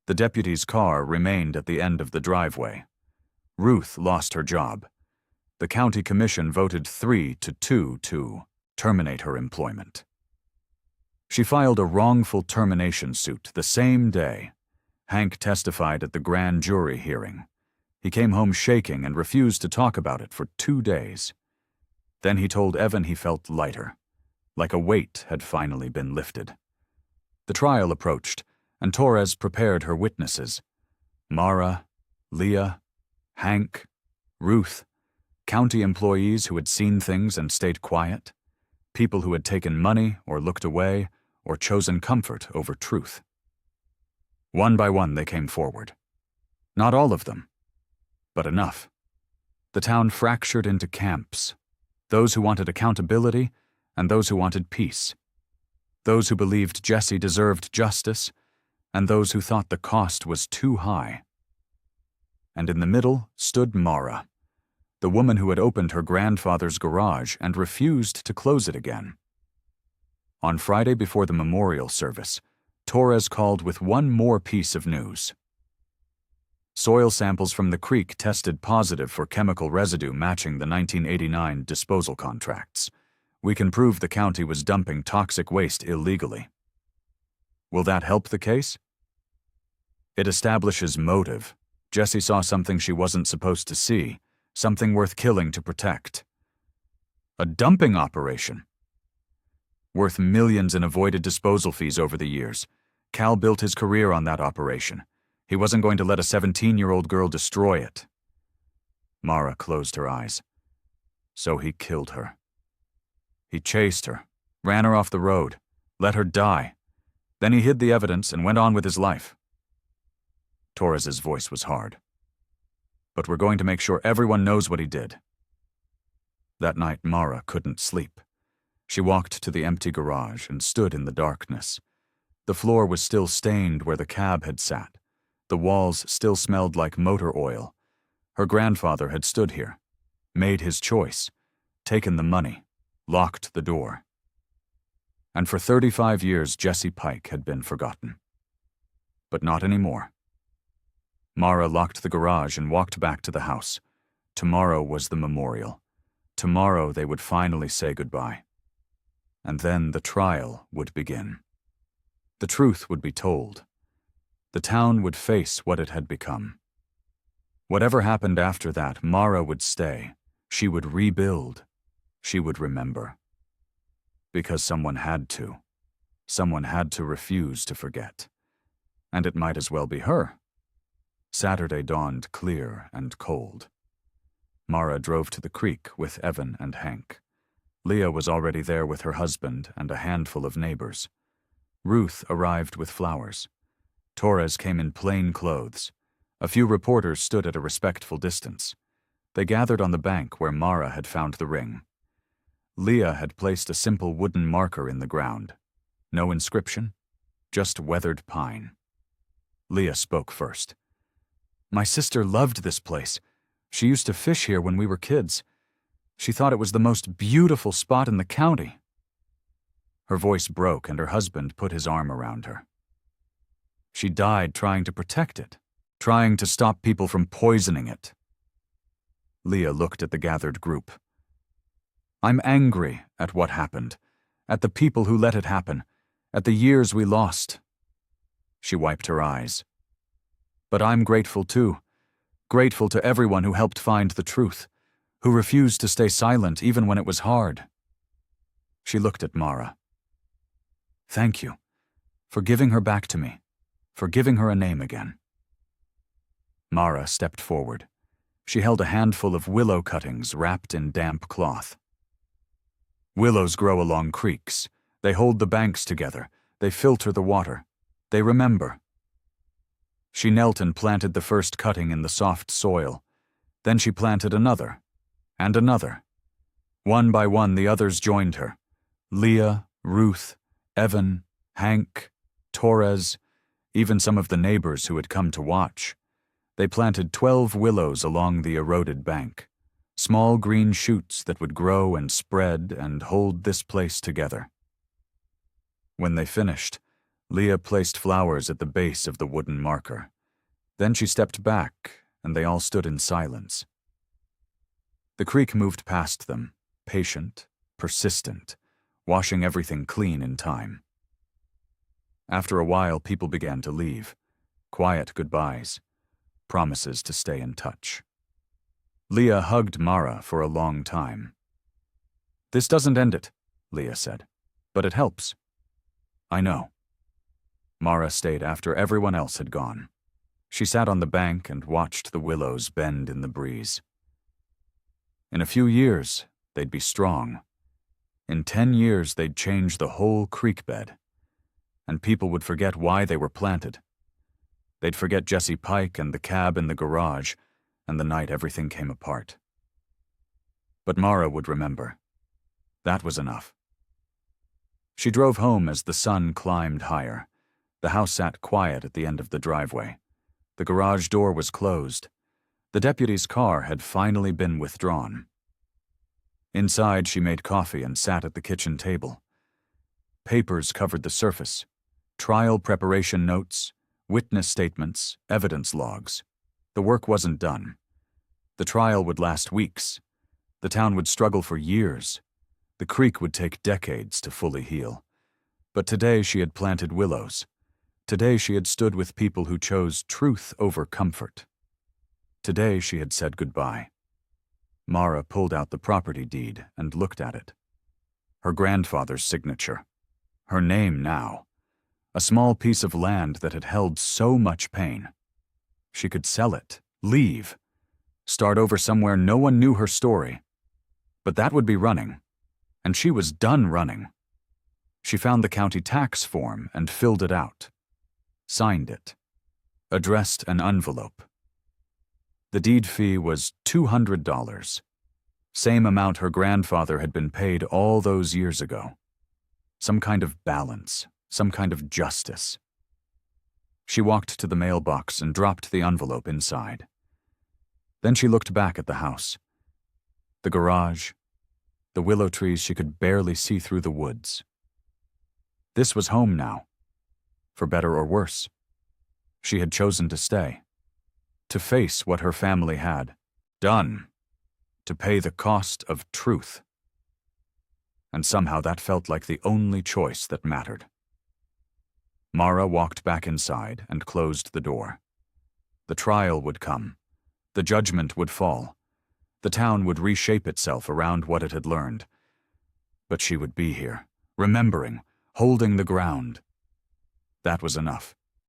The deputy's car remained at the end of the driveway. Ruth lost her job. The county commission voted 3-2 to terminate her employment. She filed a wrongful termination suit the same day. Hank testified at the grand jury hearing. He came home shaking and refused to talk about it for 2 days. Then he told Evan he felt lighter, like a weight had finally been lifted. The trial approached, and Torres prepared her witnesses. Mara, Leah, Hank, Ruth, county employees who had seen things and stayed quiet, people who had taken money or looked away or chosen comfort over truth. One by one they came forward. Not all of them, but enough. The town fractured into camps, those who wanted accountability and those who wanted peace, those who believed Jesse deserved justice and those who thought the cost was too high. And in the middle stood Mara, the woman who had opened her grandfather's garage and refused to close it again. On Friday before the memorial service, Torres called with one more piece of news. Soil samples from the creek tested positive for chemical residue matching the 1989 disposal contracts. We can prove the county was dumping toxic waste illegally. Will that help the case? It establishes motive. Jesse saw something she wasn't supposed to see, something worth killing to protect. A dumping operation. Worth millions in avoided disposal fees over the years. Cal built his career on that operation. He wasn't going to let a 17-year-old girl destroy it. Mara closed her eyes. So he killed her. He chased her, ran her off the road, let her die. Then he hid the evidence and went on with his life. Torres's voice was hard. But we're going to make sure everyone knows what he did. That night, Mara couldn't sleep. She walked to the empty garage and stood in the darkness. The floor was still stained where the cab had sat. The walls still smelled like motor oil. Her grandfather had stood here, made his choice, taken the money, locked the door. And for 35 years, Jesse Pike had been forgotten. But not anymore. Mara locked the garage and walked back to the house. Tomorrow was the memorial. Tomorrow they would finally say goodbye. And then the trial would begin. The truth would be told. The town would face what it had become. Whatever happened after that, Mara would stay. She would rebuild. She would remember. Because someone had to. Someone had to refuse to forget. And it might as well be her. Saturday dawned clear and cold. Mara drove to the creek with Evan and Hank. Leah was already there with her husband and a handful of neighbors. Ruth arrived with flowers. Torres came in plain clothes. A few reporters stood at a respectful distance. They gathered on the bank where Mara had found the ring. Leah had placed a simple wooden marker in the ground. No inscription, just weathered pine. Leah spoke first. My sister loved this place. She used to fish here when we were kids. She thought it was the most beautiful spot in the county. Her voice broke and her husband put his arm around her. She died trying to protect it, trying to stop people from poisoning it. Leah looked at the gathered group. I'm angry at what happened, at the people who let it happen, at the years we lost. She wiped her eyes. But I'm grateful too. Grateful to everyone who helped find the truth, who refused to stay silent even when it was hard. She looked at Mara. Thank you for giving her back to me, for giving her a name again. Mara stepped forward. She held a handful of willow cuttings wrapped in damp cloth. Willows grow along creeks. They hold the banks together. They filter the water. They remember. She knelt and planted the first cutting in the soft soil. Then she planted another, and another. One by one, the others joined her. Leah, Ruth, Evan, Hank, Torres, even some of the neighbors who had come to watch. They planted 12 willows along the eroded bank, small green shoots that would grow and spread and hold this place together. When they finished, Leah placed flowers at the base of the wooden marker. Then she stepped back, and they all stood in silence. The creek moved past them, patient, persistent, washing everything clean in time. After a while, people began to leave. Quiet goodbyes, promises to stay in touch. Leah hugged Mara for a long time. "This doesn't end it," Leah said, "but it helps." "I know." Mara stayed after everyone else had gone. She sat on the bank and watched the willows bend in the breeze. In a few years, they'd be strong. In 10 years, they'd change the whole creek bed. And people would forget why they were planted. They'd forget Jesse Pike and the cab in the garage and the night everything came apart. But Mara would remember. That was enough. She drove home as the sun climbed higher. The house sat quiet at the end of the driveway. The garage door was closed. The deputy's car had finally been withdrawn. Inside, she made coffee and sat at the kitchen table. Papers covered the surface. Trial preparation notes, witness statements, evidence logs. The work wasn't done. The trial would last weeks. The town would struggle for years. The creek would take decades to fully heal. But today she had planted willows. Today she had stood with people who chose truth over comfort. Today she had said goodbye. Mara pulled out the property deed and looked at it. Her grandfather's signature. Her name now. A small piece of land that had held so much pain. She could sell it, leave, start over somewhere no one knew her story. But that would be running. And she was done running. She found the county tax form and filled it out. Signed it. Addressed an envelope. The deed fee was $200. Same amount her grandfather had been paid all those years ago. Some kind of balance, some kind of justice. She walked to the mailbox and dropped the envelope inside. Then she looked back at the house. The garage, the willow trees she could barely see through the woods. This was home now, for better or worse. She had chosen to stay, to face what her family had done, to pay the cost of truth. And somehow that felt like the only choice that mattered. Mara walked back inside and closed the door. The trial would come. The judgment would fall. The town would reshape itself around what it had learned. But she would be here, remembering, holding the ground. That was enough.